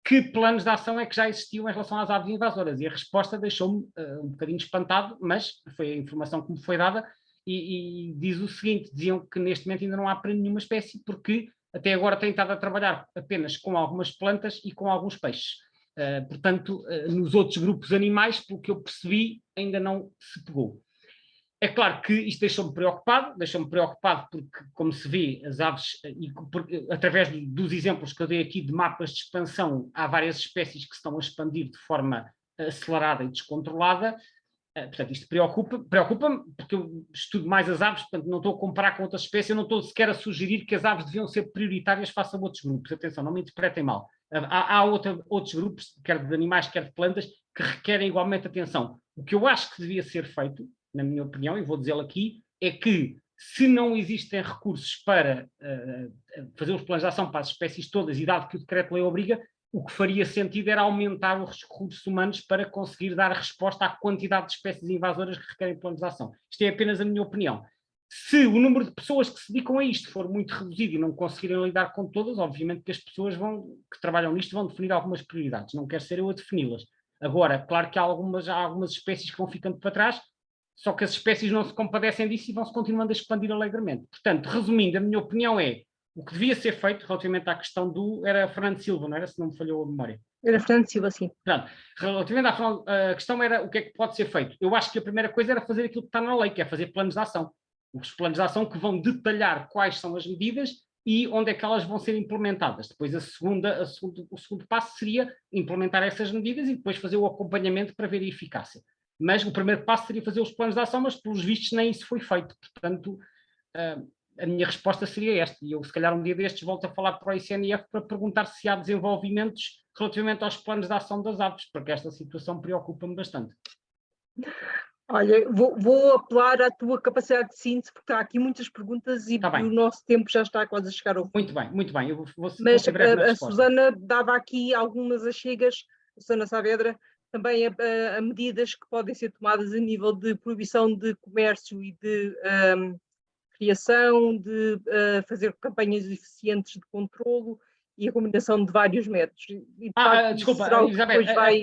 que planos de ação é que já existiam em relação às aves invasoras. E a resposta deixou-me um bocadinho espantado, mas foi a informação que me foi dada e diz o seguinte, diziam que neste momento ainda não há para nenhuma espécie, porque até agora têm estado a trabalhar apenas com algumas plantas e com alguns peixes. Portanto, nos outros grupos animais, pelo que eu percebi, ainda não se pegou. É claro que isto deixou-me preocupado porque, como se vê, as aves, através dos exemplos que eu dei aqui de mapas de expansão, há várias espécies que se estão a expandir de forma acelerada e descontrolada. Portanto, isto preocupa-me, porque eu estudo mais as aves, portanto, não estou a comparar com outras espécies, eu não estou sequer a sugerir que as aves deviam ser prioritárias face a outros grupos. Atenção, não me interpretem mal. Há outros grupos, quer de animais, quer de plantas, que requerem igualmente atenção. O que eu acho que devia ser feito, na minha opinião, e vou dizê-lo aqui, é que se não existem recursos para fazer os planos de ação para as espécies todas, e dado que o decreto-lei obriga, o que faria sentido era aumentar os recursos humanos para conseguir dar resposta à quantidade de espécies invasoras que requerem planos de ação. Isto é apenas a minha opinião. Se o número de pessoas que se dedicam a isto for muito reduzido e não conseguirem lidar com todas, obviamente que as pessoas que trabalham nisto vão definir algumas prioridades. Não quero ser eu a defini-las. Agora, claro que há algumas espécies que vão ficando para trás, só que as espécies não se compadecem disso e vão-se continuando a expandir alegremente. Portanto, resumindo, a minha opinião é o que devia ser feito relativamente à questão era Fernando Silva, não era? Se não me falhou a memória. Era Fernando Silva, sim. Pronto. Relativamente à questão era o que é que pode ser feito. Eu acho que a primeira coisa era fazer aquilo que está na lei, que é fazer planos de ação. Os planos de ação que vão detalhar quais são as medidas e onde é que elas vão ser implementadas. Depois o segundo passo seria implementar essas medidas e depois fazer o acompanhamento para ver a eficácia. Mas o primeiro passo seria fazer os planos de ação, mas pelos vistos nem isso foi feito. Portanto, a minha resposta seria esta. E eu, se calhar, um dia destes volto a falar para o ICNF para perguntar se há desenvolvimentos relativamente aos planos de ação das aves, porque esta situação preocupa-me bastante. Olha, vou apelar à tua capacidade de síntese, porque há aqui muitas perguntas e o nosso tempo já está quase a chegar ao fim. Muito bem. Eu vou Mas a Susana dava aqui algumas achegas, a Susana Saavedra, também a medidas que podem ser tomadas a nível de proibição de comércio e de criação, de fazer campanhas eficientes de controlo e a combinação de vários métodos. E, desculpa, será o que Isabel, depois vai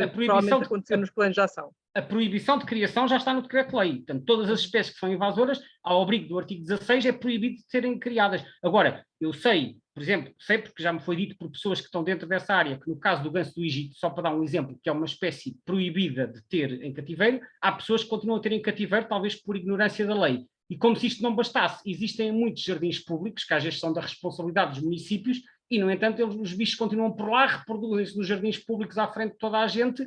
provavelmente acontecer nos planos de ação. A proibição de criação já está no decreto-lei. Portanto, todas as espécies que são invasoras, ao abrigo do artigo 16, é proibido de serem criadas. Agora, eu sei, por exemplo, porque já me foi dito por pessoas que estão dentro dessa área, que no caso do ganso do Egito, só para dar um exemplo, que é uma espécie proibida de ter em cativeiro, há pessoas que continuam a ter em cativeiro, talvez por ignorância da lei. E como se isto não bastasse, existem muitos jardins públicos, que às vezes são da responsabilidade dos municípios, e, no entanto, os bichos continuam por lá, reproduzem-se nos jardins públicos à frente de toda a gente,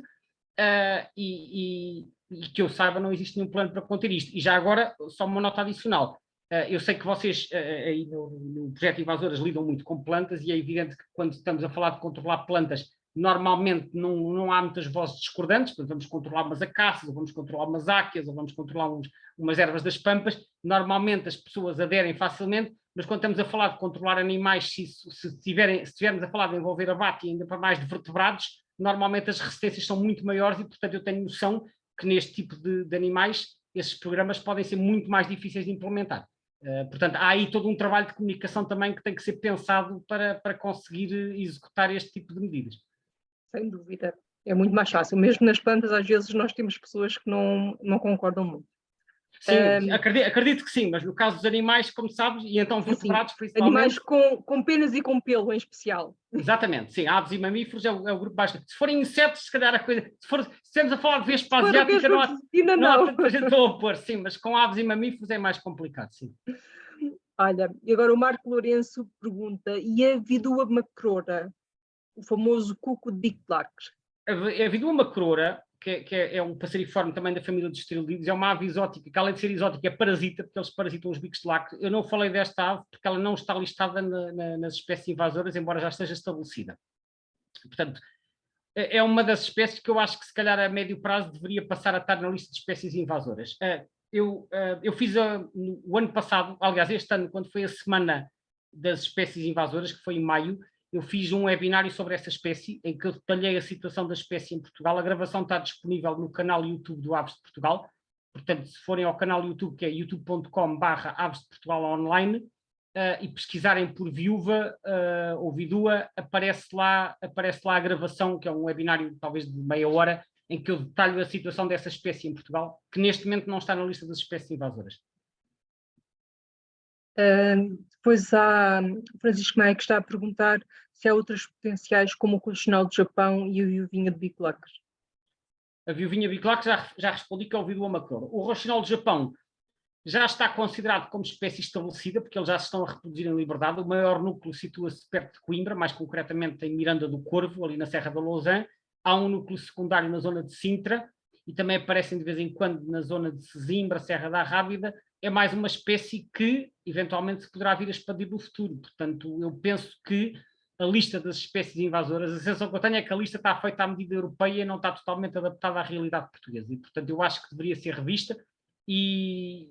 e que eu saiba não existe nenhum plano para conter isto. E já agora, só uma nota adicional. Eu sei que vocês aí no projeto Invasoras lidam muito com plantas e é evidente que quando estamos a falar de controlar plantas normalmente não há muitas vozes discordantes, portanto vamos controlar umas acácias, ou vamos controlar umas áqueas, ou vamos controlar umas ervas das pampas, normalmente as pessoas aderem facilmente, mas quando estamos a falar de controlar animais, se estivermos a falar de envolver abate e ainda para mais de vertebrados, normalmente as resistências são muito maiores e, portanto, eu tenho noção que neste tipo de animais esses programas podem ser muito mais difíceis de implementar. Portanto, há aí todo um trabalho de comunicação também que tem que ser pensado para conseguir executar este tipo de medidas. Sem dúvida. É muito mais fácil. Mesmo nas plantas, às vezes, nós temos pessoas que não concordam muito. Sim, acredito que sim, mas no caso dos animais, como sabes, e então vertebrados principalmente... Animais com penas e com pelo em especial. Exatamente, sim, aves e mamíferos é o grupo baixo. Se forem insetos, se calhar a coisa... Se estamos a falar de vespa asiática, não há tanta gente a opor, sim, mas com aves e mamíferos é mais complicado, sim. Olha, e agora o Marco Lourenço pergunta, e a vidua macrora, o famoso cuco de Big Black? A vidua macrora, que é um passeriforme também da família dos esterilídeos, é uma ave exótica, que além de ser exótica é parasita, porque eles parasitam os bicos de lacto. Eu não falei desta ave porque ela não está listada nas espécies invasoras, embora já esteja estabelecida. Portanto, é uma das espécies que eu acho que se calhar a médio prazo deveria passar a estar na lista de espécies invasoras. Eu fiz o ano passado, aliás este ano, quando foi a semana das espécies invasoras, que foi em maio, eu fiz um webinário sobre essa espécie, em que eu detalhei a situação da espécie em Portugal. A gravação está disponível no canal YouTube do Aves de Portugal. Portanto, se forem ao canal YouTube, que é youtube.com/Aves de Portugal Online, e pesquisarem por viúva ou vidua, aparece lá a gravação, que é um webinário talvez de meia hora, em que eu detalho a situação dessa espécie em Portugal, que neste momento não está na lista das espécies invasoras. Depois há Francisco Maia que está a perguntar se há outras potenciais como o coxinal do Japão e a viuvinha de biclacres. A viuvinha biclacre já respondi que é o vidua macrora. O roxinol do Japão já está considerado como espécie estabelecida, porque eles já se estão a reproduzir em liberdade. O maior núcleo situa-se perto de Coimbra, mais concretamente em Miranda do Corvo, ali na Serra da Lousã. Há um núcleo secundário na zona de Sintra e também aparecem de vez em quando na zona de Sesimbra, Serra da Rábida. É mais uma espécie que eventualmente se poderá vir a expandir no futuro. Portanto, eu penso que a lista das espécies invasoras, a sensação que eu tenho é que a lista está feita à medida europeia e não está totalmente adaptada à realidade portuguesa. E, portanto, eu acho que deveria ser revista e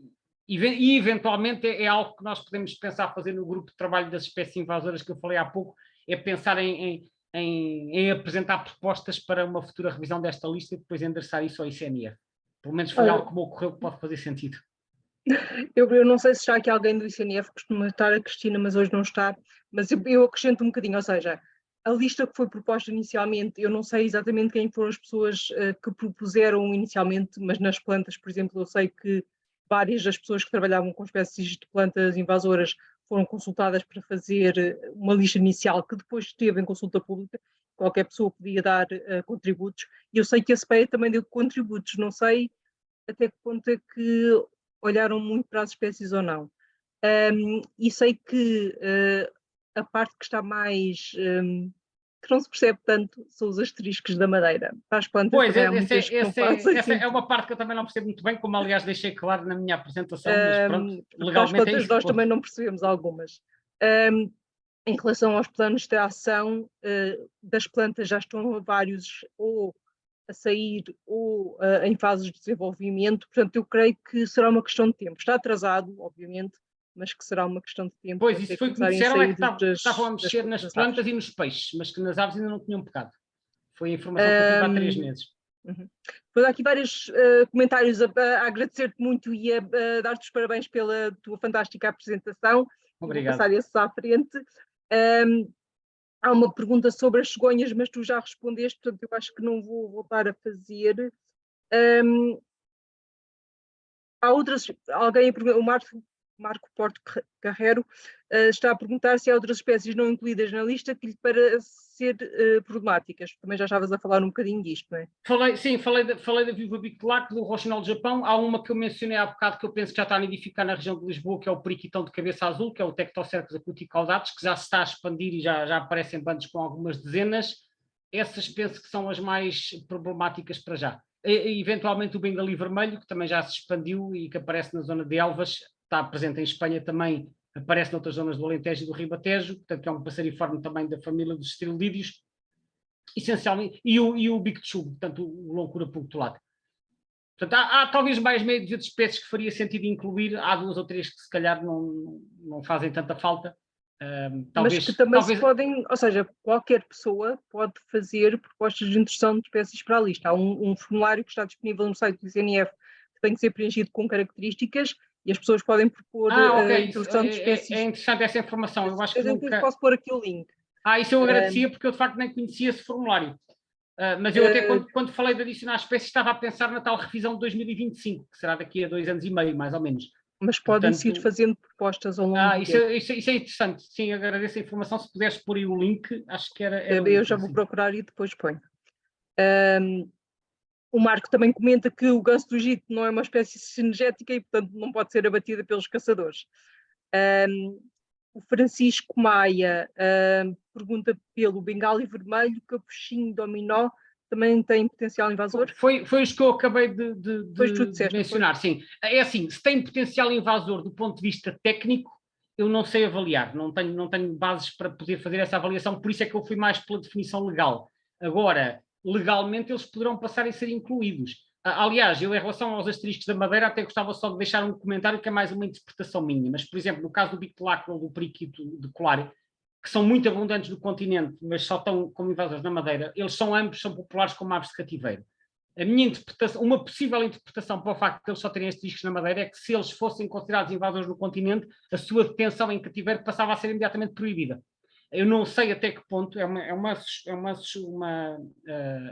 eventualmente é algo que nós podemos pensar fazer no grupo de trabalho das espécies invasoras que eu falei há pouco, é pensar em apresentar propostas para uma futura revisão desta lista e depois endereçar isso ao ICNF. Pelo menos foi algo que me ocorreu que pode fazer sentido. Eu não sei se já aqui alguém do ICNF costuma estar, a Cristina, mas hoje não está, mas eu acrescento um bocadinho, ou seja, a lista que foi proposta inicialmente, eu não sei exatamente quem foram as pessoas que propuseram inicialmente, mas nas plantas, por exemplo, eu sei que várias das pessoas que trabalhavam com espécies de plantas invasoras foram consultadas para fazer uma lista inicial que depois esteve em consulta pública, qualquer pessoa podia dar contributos, e eu sei que a SPEA também deu contributos, não sei até que ponto é que olharam muito para as espécies ou não. E sei que a parte que está mais... que não se percebe tanto são os asteriscos da madeira. Para as plantas pois, também há muitas que não fazem essa é uma parte que eu também não percebo muito bem, como aliás deixei claro na minha apresentação, mas pronto, legalmente as plantas nós também não percebemos algumas. Em relação aos planos de ação das plantas, já estão vários ou a sair ou em fases de desenvolvimento, portanto eu creio que será uma questão de tempo. Está atrasado, obviamente, mas que será uma questão de tempo. Pois, isso foi o que me disseram, é que estavam a mexer nas plantas e nos peixes, mas que nas aves ainda não tinham pecado. Foi a informação que eu tive há 3 meses. Depois há aqui vários comentários a agradecer-te muito e a dar-te os parabéns pela tua fantástica apresentação. Obrigado. Vou passar esses à frente. Há uma pergunta sobre as cegonhas, mas tu já respondeste, portanto eu acho que não vou voltar a fazer. Há outras, alguém, o Marco Porto Carrero está a perguntar se há outras espécies não incluídas na lista que lhe parecem ser problemáticas. Também já estavas a falar um bocadinho disto, não é? Falei da viúva bicolac, do roxinol do Japão. Há uma que eu mencionei há bocado que eu penso que já está a nidificar na região de Lisboa, que é o periquitão de cabeça azul, que é o Tectocercus acuticaudatus, que já se está a expandir e já aparecem bandos com algumas dezenas. Essas penso que são as mais problemáticas para já. E, eventualmente o bengali vermelho, que também já se expandiu e que aparece na zona de Elvas, está presente em Espanha também, aparece noutras zonas do Alentejo e do Ribatejo, portanto é um passeriforme também da família dos esterilídeos. essencialmente, e o Big Tube, portanto, o loucura punctuado. Portanto, há talvez mais meia dúzia de espécies que faria sentido incluir, há 2 ou 3 que se calhar não fazem tanta falta. Mas que também se podem, ou seja, qualquer pessoa pode fazer propostas de introdução de espécies para a lista. Há um formulário que está disponível no site do ICNF que tem que ser preenchido com características e as pessoas podem propor a introdução de espécies. É interessante essa informação. Eu acho que nunca... Posso pôr aqui o link. Isso eu agradecia porque eu de facto nem conhecia esse formulário. Mas eu até quando falei de adicionar espécies estava a pensar na tal revisão de 2025, que será daqui a 2 anos e meio, mais ou menos. Mas podem-se ir fazendo propostas ao longo do tempo. Isso é interessante. Sim, agradeço a informação. Se puderes pôr aí o link, acho que era eu já vou procurar e depois ponho. O Marco também comenta que o ganso do Egito não é uma espécie cinegética e, portanto, não pode ser abatida pelos caçadores. O Francisco Maia pergunta pelo bengali vermelho, capuchinho dominó, também tem potencial invasor? Foi os que eu acabei de mencionar, sim. É assim, se tem potencial invasor do ponto de vista técnico, eu não sei avaliar, não tenho bases para poder fazer essa avaliação, por isso é que eu fui mais pela definição legal. Agora, legalmente eles poderão passar a ser incluídos. Aliás, eu em relação aos asteriscos da Madeira até gostava só de deixar um comentário que é mais uma interpretação minha, mas por exemplo, no caso do bicolacro ou do periquito de colar, que são muito abundantes no continente, mas só estão como invasores na Madeira, eles ambos são populares como aves de cativeiro. A minha interpretação, uma possível interpretação para o facto de eles só terem estes riscos na Madeira é que se eles fossem considerados invasores no continente, a sua detenção em cativeiro passava a ser imediatamente proibida. Eu não sei até que ponto, é uma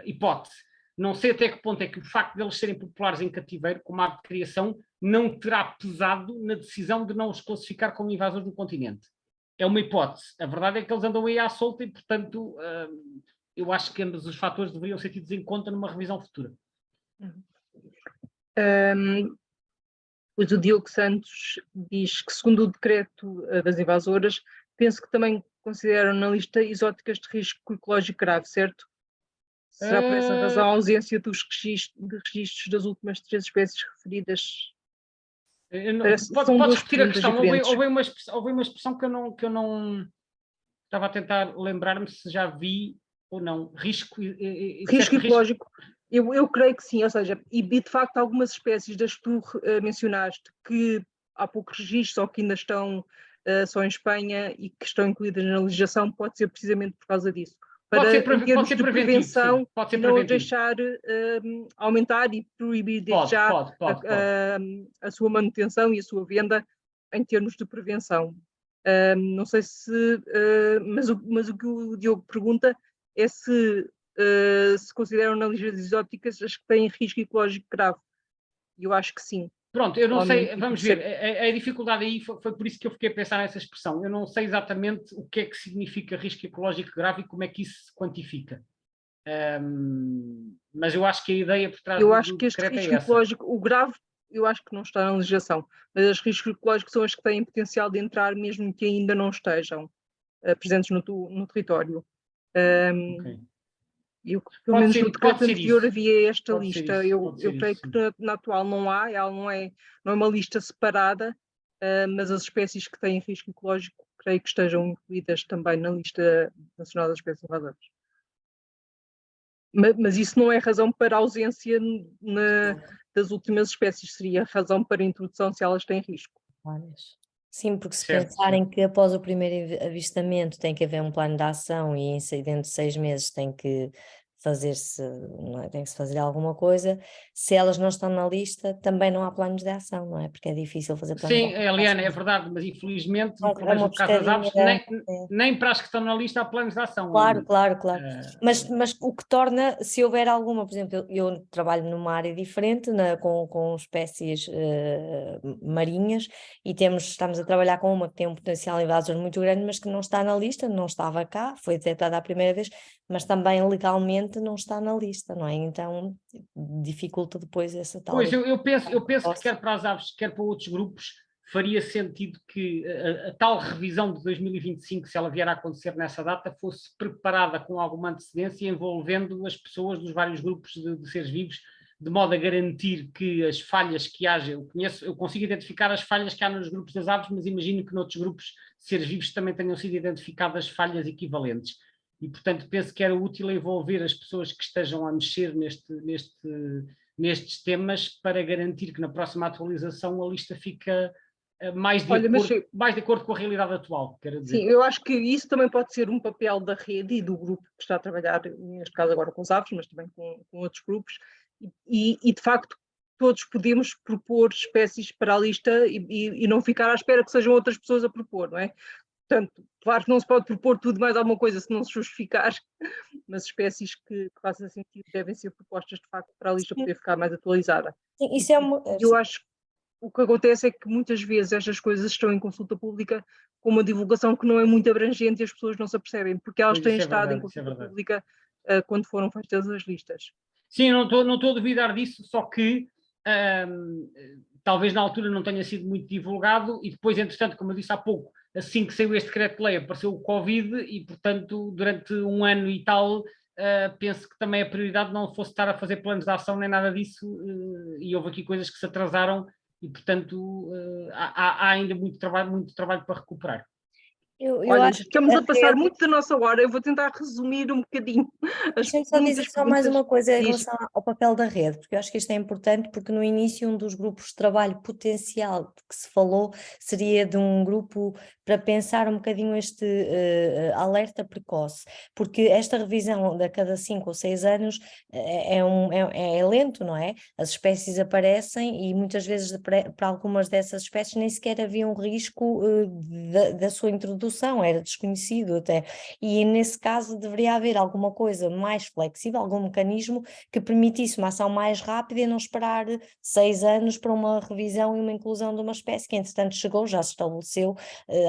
hipótese, não sei até que ponto é que o facto de eles serem populares em cativeiro, como ave de criação, não terá pesado na decisão de não os classificar como invasores no continente. É uma hipótese. A verdade é que eles andam aí à solta e, portanto, eu acho que ambos os fatores deveriam ser tidos em conta numa revisão futura. Pois o Diogo Santos diz que, segundo o decreto das invasoras, penso que também consideram na lista exóticas de risco ecológico grave, certo? Será por essa razão a ausência dos registros das últimas 3 espécies referidas? Podes repetir a questão? Houve uma expressão que eu não estava a tentar lembrar-me se já vi ou não. Risco ecológico. Eu creio que sim, ou seja, e de facto algumas espécies das que tu mencionaste que há poucos registros ou que ainda estão só em Espanha e que estão incluídas na legislação, pode ser precisamente por causa disso. Para em termos de prevenção, não deixar aumentar e proibir desde já a sua manutenção e a sua venda em termos de prevenção. Não sei se... mas o que o Diogo pergunta é se consideram na lista de exóticas as que têm risco ecológico grave. E eu acho que sim. Pronto, eu não sei, vamos ver, a dificuldade aí foi por isso que eu fiquei a pensar nessa expressão. Eu não sei exatamente o que é que significa risco ecológico grave e como é que isso se quantifica. Mas eu acho que a ideia por trás do acho que este risco ecológico, o grave, eu acho que não está na legislação, mas os riscos ecológicos são as que têm potencial de entrar mesmo que ainda não estejam presentes no território. Okay. Pelo menos no decreto anterior havia esta lista. Eu creio que na atual não há, ela não é uma lista separada, mas as espécies que têm risco ecológico creio que estejam incluídas também na lista nacional das espécies invasoras. Mas isso não é razão para a ausência das últimas espécies, seria razão para a introdução se elas têm risco. Sim, porque se pensarem que após o primeiro avistamento tem que haver um plano de ação e dentro de 6 meses tem que fazer-se, não é? Tem que se fazer alguma coisa, se elas não estão na lista também não há planos de ação, não é? Porque é difícil fazer planos de ação. Sim, Eliana, é verdade, mas infelizmente, pelo menos no caso das aves, nem para as que estão na lista há planos de ação. Claro. Mas o que torna, se houver alguma, por exemplo, eu trabalho numa área diferente, com espécies marinhas, e estamos a trabalhar com uma que tem um potencial invasor muito grande, mas que não está na lista, não estava cá, foi detectada a primeira vez, mas também legalmente não está na lista, não é? Então dificulta depois essa tal... Pois, eu penso que quer para as aves, quer para outros grupos, faria sentido que a tal revisão de 2025, se ela vier a acontecer nessa data, fosse preparada com alguma antecedência, envolvendo as pessoas dos vários grupos de seres vivos, de modo a garantir que as falhas que haja, eu consigo identificar as falhas que há nos grupos das aves, mas imagino que noutros grupos de seres vivos também tenham sido identificadas falhas equivalentes. e, portanto, penso que era útil envolver as pessoas que estejam a mexer nestes temas para garantir que na próxima atualização a lista fica mais de acordo com a realidade atual, quero dizer. Sim, eu acho que isso também pode ser um papel da rede e do grupo que está a trabalhar, neste caso agora com os aves, mas também com outros grupos, e de facto todos podemos propor espécies para a lista e não ficar à espera que sejam outras pessoas a propor, não é? Portanto, claro que não se pode propor tudo mais alguma coisa se não se justificar, mas espécies que façam sentido devem ser propostas de facto para a lista poder ficar mais atualizada. Sim, isso é uma... Eu acho que o que acontece é que muitas vezes estas coisas estão em consulta pública com uma divulgação que não é muito abrangente e as pessoas não se apercebem, porque elas têm estado em consulta pública quando foram feitas as listas. Sim, não estou a duvidar disso, só que talvez na altura não tenha sido muito divulgado e depois, entretanto, como eu disse há pouco, assim que saiu este decreto-lei apareceu o Covid e, portanto, durante um ano e tal, penso que também a prioridade não fosse estar a fazer planos de ação nem nada disso e houve aqui coisas que se atrasaram e, portanto, há ainda muito trabalho para recuperar. Olha, estamos a passar muito da nossa hora, eu vou tentar resumir um bocadinho. Deixa-me só dizer só mais uma coisa em relação ao papel da rede, porque eu acho que isto é importante, porque no início um dos grupos de trabalho potencial que se falou seria de um grupo para pensar um bocadinho este alerta precoce, porque esta revisão de a cada 5 ou 6 anos é lento, não é? As espécies aparecem e muitas vezes para algumas dessas espécies nem sequer havia um risco da sua introdução, era desconhecido até, e nesse caso deveria haver alguma coisa mais flexível, algum mecanismo que permitisse uma ação mais rápida e não esperar 6 anos para uma revisão e uma inclusão de uma espécie que entretanto chegou, já se estabeleceu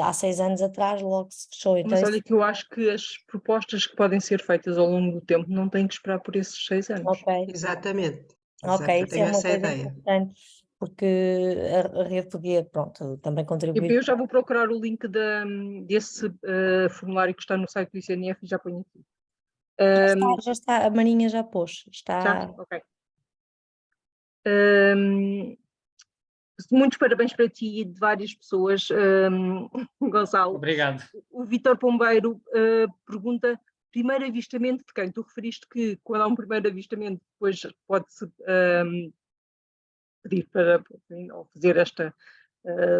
há 6 anos atrás, logo se fechou. Então, mas olha que eu acho que as propostas que podem ser feitas ao longo do tempo não têm que esperar por esses 6 anos. Ok. Exatamente. Ok, isso é uma coisa importante, porque a rede podia, pronto, também contribuir. Eu já vou procurar o link desse formulário que está no site do ICNF e já ponho aqui. Já está, a Marinha já pôs. Está... Já? Ok. Muitos parabéns para ti e de várias pessoas, Gonçalo. Obrigado. O Vítor Pombeiro pergunta, primeiro avistamento de quem? Tu referiste que quando há um primeiro avistamento depois pode-se pedir para ou fazer esta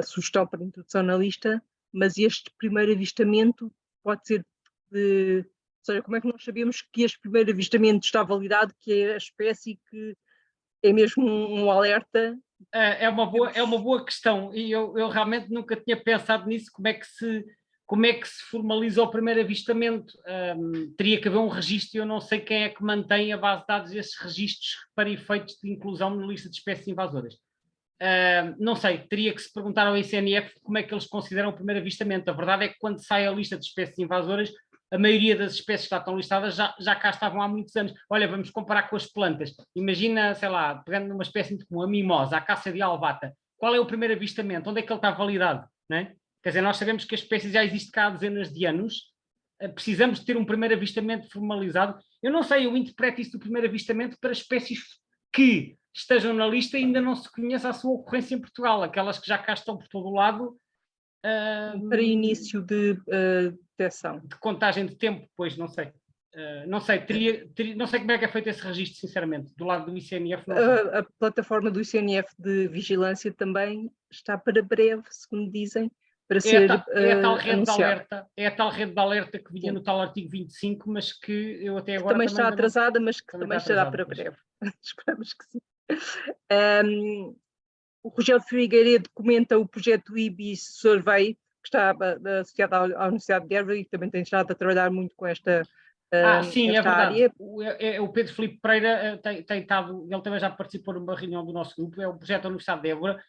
sugestão para introdução na lista, mas este primeiro avistamento pode ser de... Ou seja, como é que nós sabemos que este primeiro avistamento está validado, que é a espécie que é mesmo um alerta? É uma boa questão e eu realmente nunca tinha pensado nisso, como é que se formaliza o primeiro avistamento. Teria que haver um registro e eu não sei quem é que mantém a base de dados desses registros para efeitos de inclusão na lista de espécies invasoras. Não sei, teria que se perguntar ao ICNF como é que eles consideram o primeiro avistamento. A verdade é que quando sai a lista de espécies invasoras, a maioria das espécies que lá estão listadas já cá estavam há muitos anos. Olha, vamos comparar com as plantas. Imagina, sei lá, pegando numa espécie como a mimosa, a caça de alvata. Qual é o primeiro avistamento? Onde é que ele está validado? Não é? Quer dizer, nós sabemos que a espécie já existe cá há dezenas de anos. Precisamos de ter um primeiro avistamento formalizado. Eu não sei, eu interpreto isso do primeiro avistamento para espécies que estejam na lista e ainda não se conheça a sua ocorrência em Portugal. Aquelas que já cá estão por todo o lado. Para início de detecção. De contagem de tempo, pois, não sei. Não sei, não sei como é que é feito esse registro, sinceramente, do lado do ICNF. A plataforma do ICNF de vigilância também está para breve, segundo dizem, para ser anunciado. É a tal rede de alerta que vinha no tal artigo 25, mas que eu até agora... Também está atrasada, mas que também estará para breve. Esperamos que sim. O Rogério Figueiredo comenta o projeto IBIS Survey, que está associado à Universidade de Évora e que também tem estado a trabalhar muito com esta sim, esta é verdade. Área. O Pedro Filipe Pereira tem estado, ele também já participou numa reunião do nosso grupo, é o projeto da Universidade de Évora,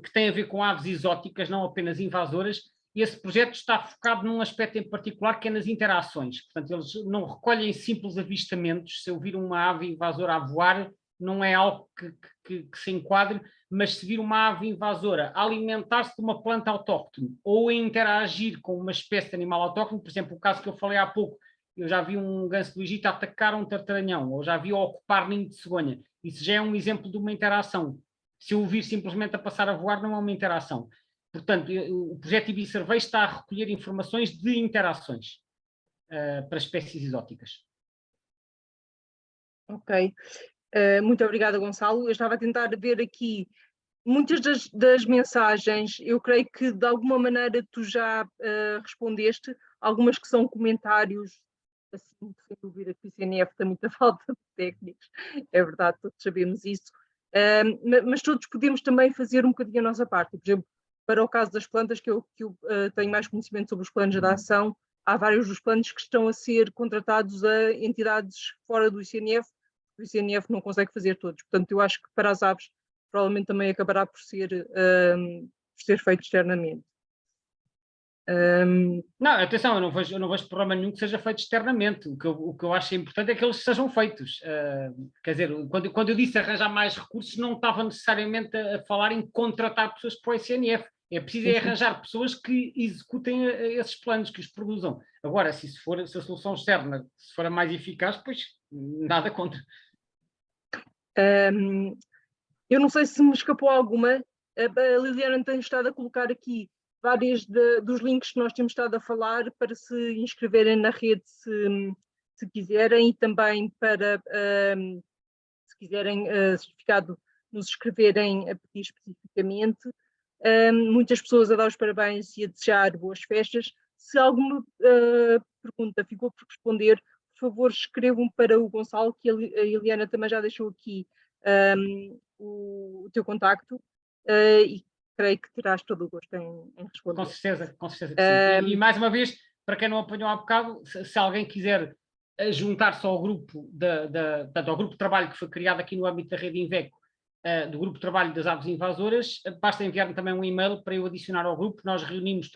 que tem a ver com aves exóticas, não apenas invasoras, e esse projeto está focado num aspecto em particular que é nas interações. Portanto, eles não recolhem simples avistamentos. Se eu vir uma ave invasora a voar, não é algo que se enquadre, mas se vir uma ave invasora a alimentar-se de uma planta autóctone ou a interagir com uma espécie de animal autóctone, por exemplo, o caso que eu falei há pouco, eu já vi um ganso do Egito atacar um tartaranhão, ou já vi ocupar ninho de cegonha. Isso já é um exemplo de uma interação. Se eu o vir simplesmente a passar a voar, não é uma interação. Portanto, o projeto IBIS Survey está a recolher informações de interações. para espécies exóticas. Ok. Muito obrigada, Gonçalo. Eu estava a tentar ver aqui muitas das mensagens, eu creio que de alguma maneira tu já respondeste, algumas que são comentários, assim, sem dúvida que o ICNF tem muita falta de técnicos, é verdade, todos sabemos isso, mas todos podemos também fazer um bocadinho a nossa parte. Por exemplo, para o caso das plantas, que eu tenho mais conhecimento sobre os planos de ação, há vários dos planos que estão a ser contratados a entidades fora do ICNF, o ICNF não consegue fazer todos, portanto eu acho que para as aves provavelmente também acabará por ser feito externamente. Não, atenção, eu não vejo problema nenhum que seja feito externamente. O que eu acho importante é que eles sejam feitos. Quer dizer, quando eu disse arranjar mais recursos, não estava necessariamente a falar em contratar pessoas para o ICNF. É preciso arranjar pessoas que executem esses planos, que os produzam. Agora, se a solução externa se for a mais eficaz, pois nada contra. Eu não sei se me escapou alguma. A Liliana tem estado a colocar aqui vários dos links que nós temos estado a falar para se inscreverem na rede se quiserem, e também para, se quiserem certificado, nos escreverem a pedir especificamente. Muitas pessoas a dar os parabéns e a desejar boas festas. Se alguma pergunta ficou por responder, por favor, escrevam para o Gonçalo, que a Liliana também já deixou aqui o teu contacto, e creio que terás todo o gosto em responder. Com certeza que sim. E mais uma vez, para quem não apanhou há bocado, se alguém quiser juntar-se ao grupo, ao grupo de trabalho que foi criado aqui no âmbito da rede Inveco, do grupo de trabalho das aves invasoras, basta enviar-me também um e-mail para eu adicionar ao grupo. Nós reunimos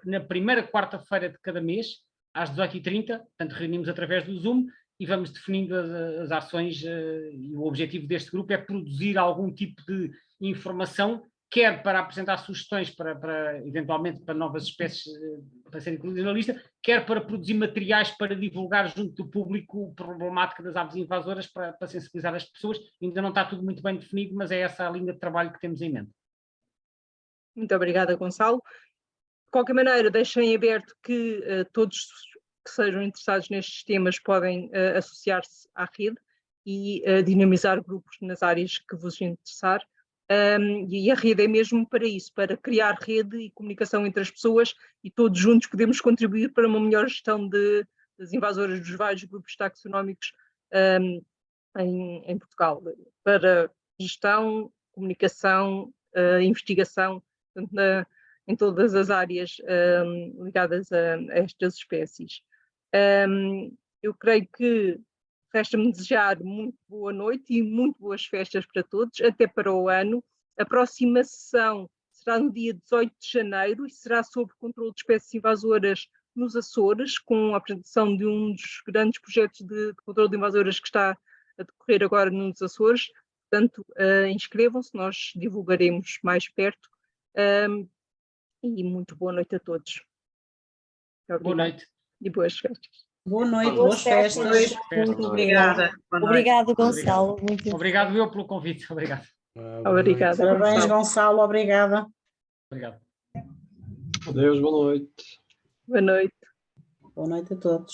na primeira quarta-feira de cada mês, às 18h30, portanto reunimos através do Zoom e vamos definindo as ações, e o objetivo deste grupo é produzir algum tipo de informação, quer para apresentar sugestões para eventualmente para novas espécies para serem incluídas na lista, quer para produzir materiais para divulgar junto do público a problemática das aves invasoras, para sensibilizar as pessoas. Ainda não está tudo muito bem definido, mas é essa a linha de trabalho que temos em mente. Muito obrigada, Gonçalo. De qualquer maneira, deixem aberto que todos que sejam interessados nestes temas podem associar-se à rede e dinamizar grupos nas áreas que vos interessar. E a rede é mesmo para isso, para criar rede e comunicação entre as pessoas, e todos juntos podemos contribuir para uma melhor gestão das invasoras dos vários grupos taxonómicos em Portugal, para gestão, comunicação, investigação, portanto, em todas as áreas ligadas a estas espécies. Eu creio que resta-me desejar muito boa noite e muito boas festas para todos, até para o ano. A próxima sessão será no dia 18 de janeiro e será sobre controle de espécies invasoras nos Açores, com a apresentação de um dos grandes projetos de controle de invasoras que está a decorrer agora nos Açores. Portanto, inscrevam-se, nós divulgaremos mais perto. E muito boa noite a todos. Boa noite. E boas festas. Boa noite, boas festas. Muito obrigada. Obrigado, Gonçalo. Obrigado eu pelo convite. Obrigado. Obrigada. Parabéns, Gonçalo. Obrigada. Obrigado. Adeus, boa noite. Boa noite. Boa noite a todos.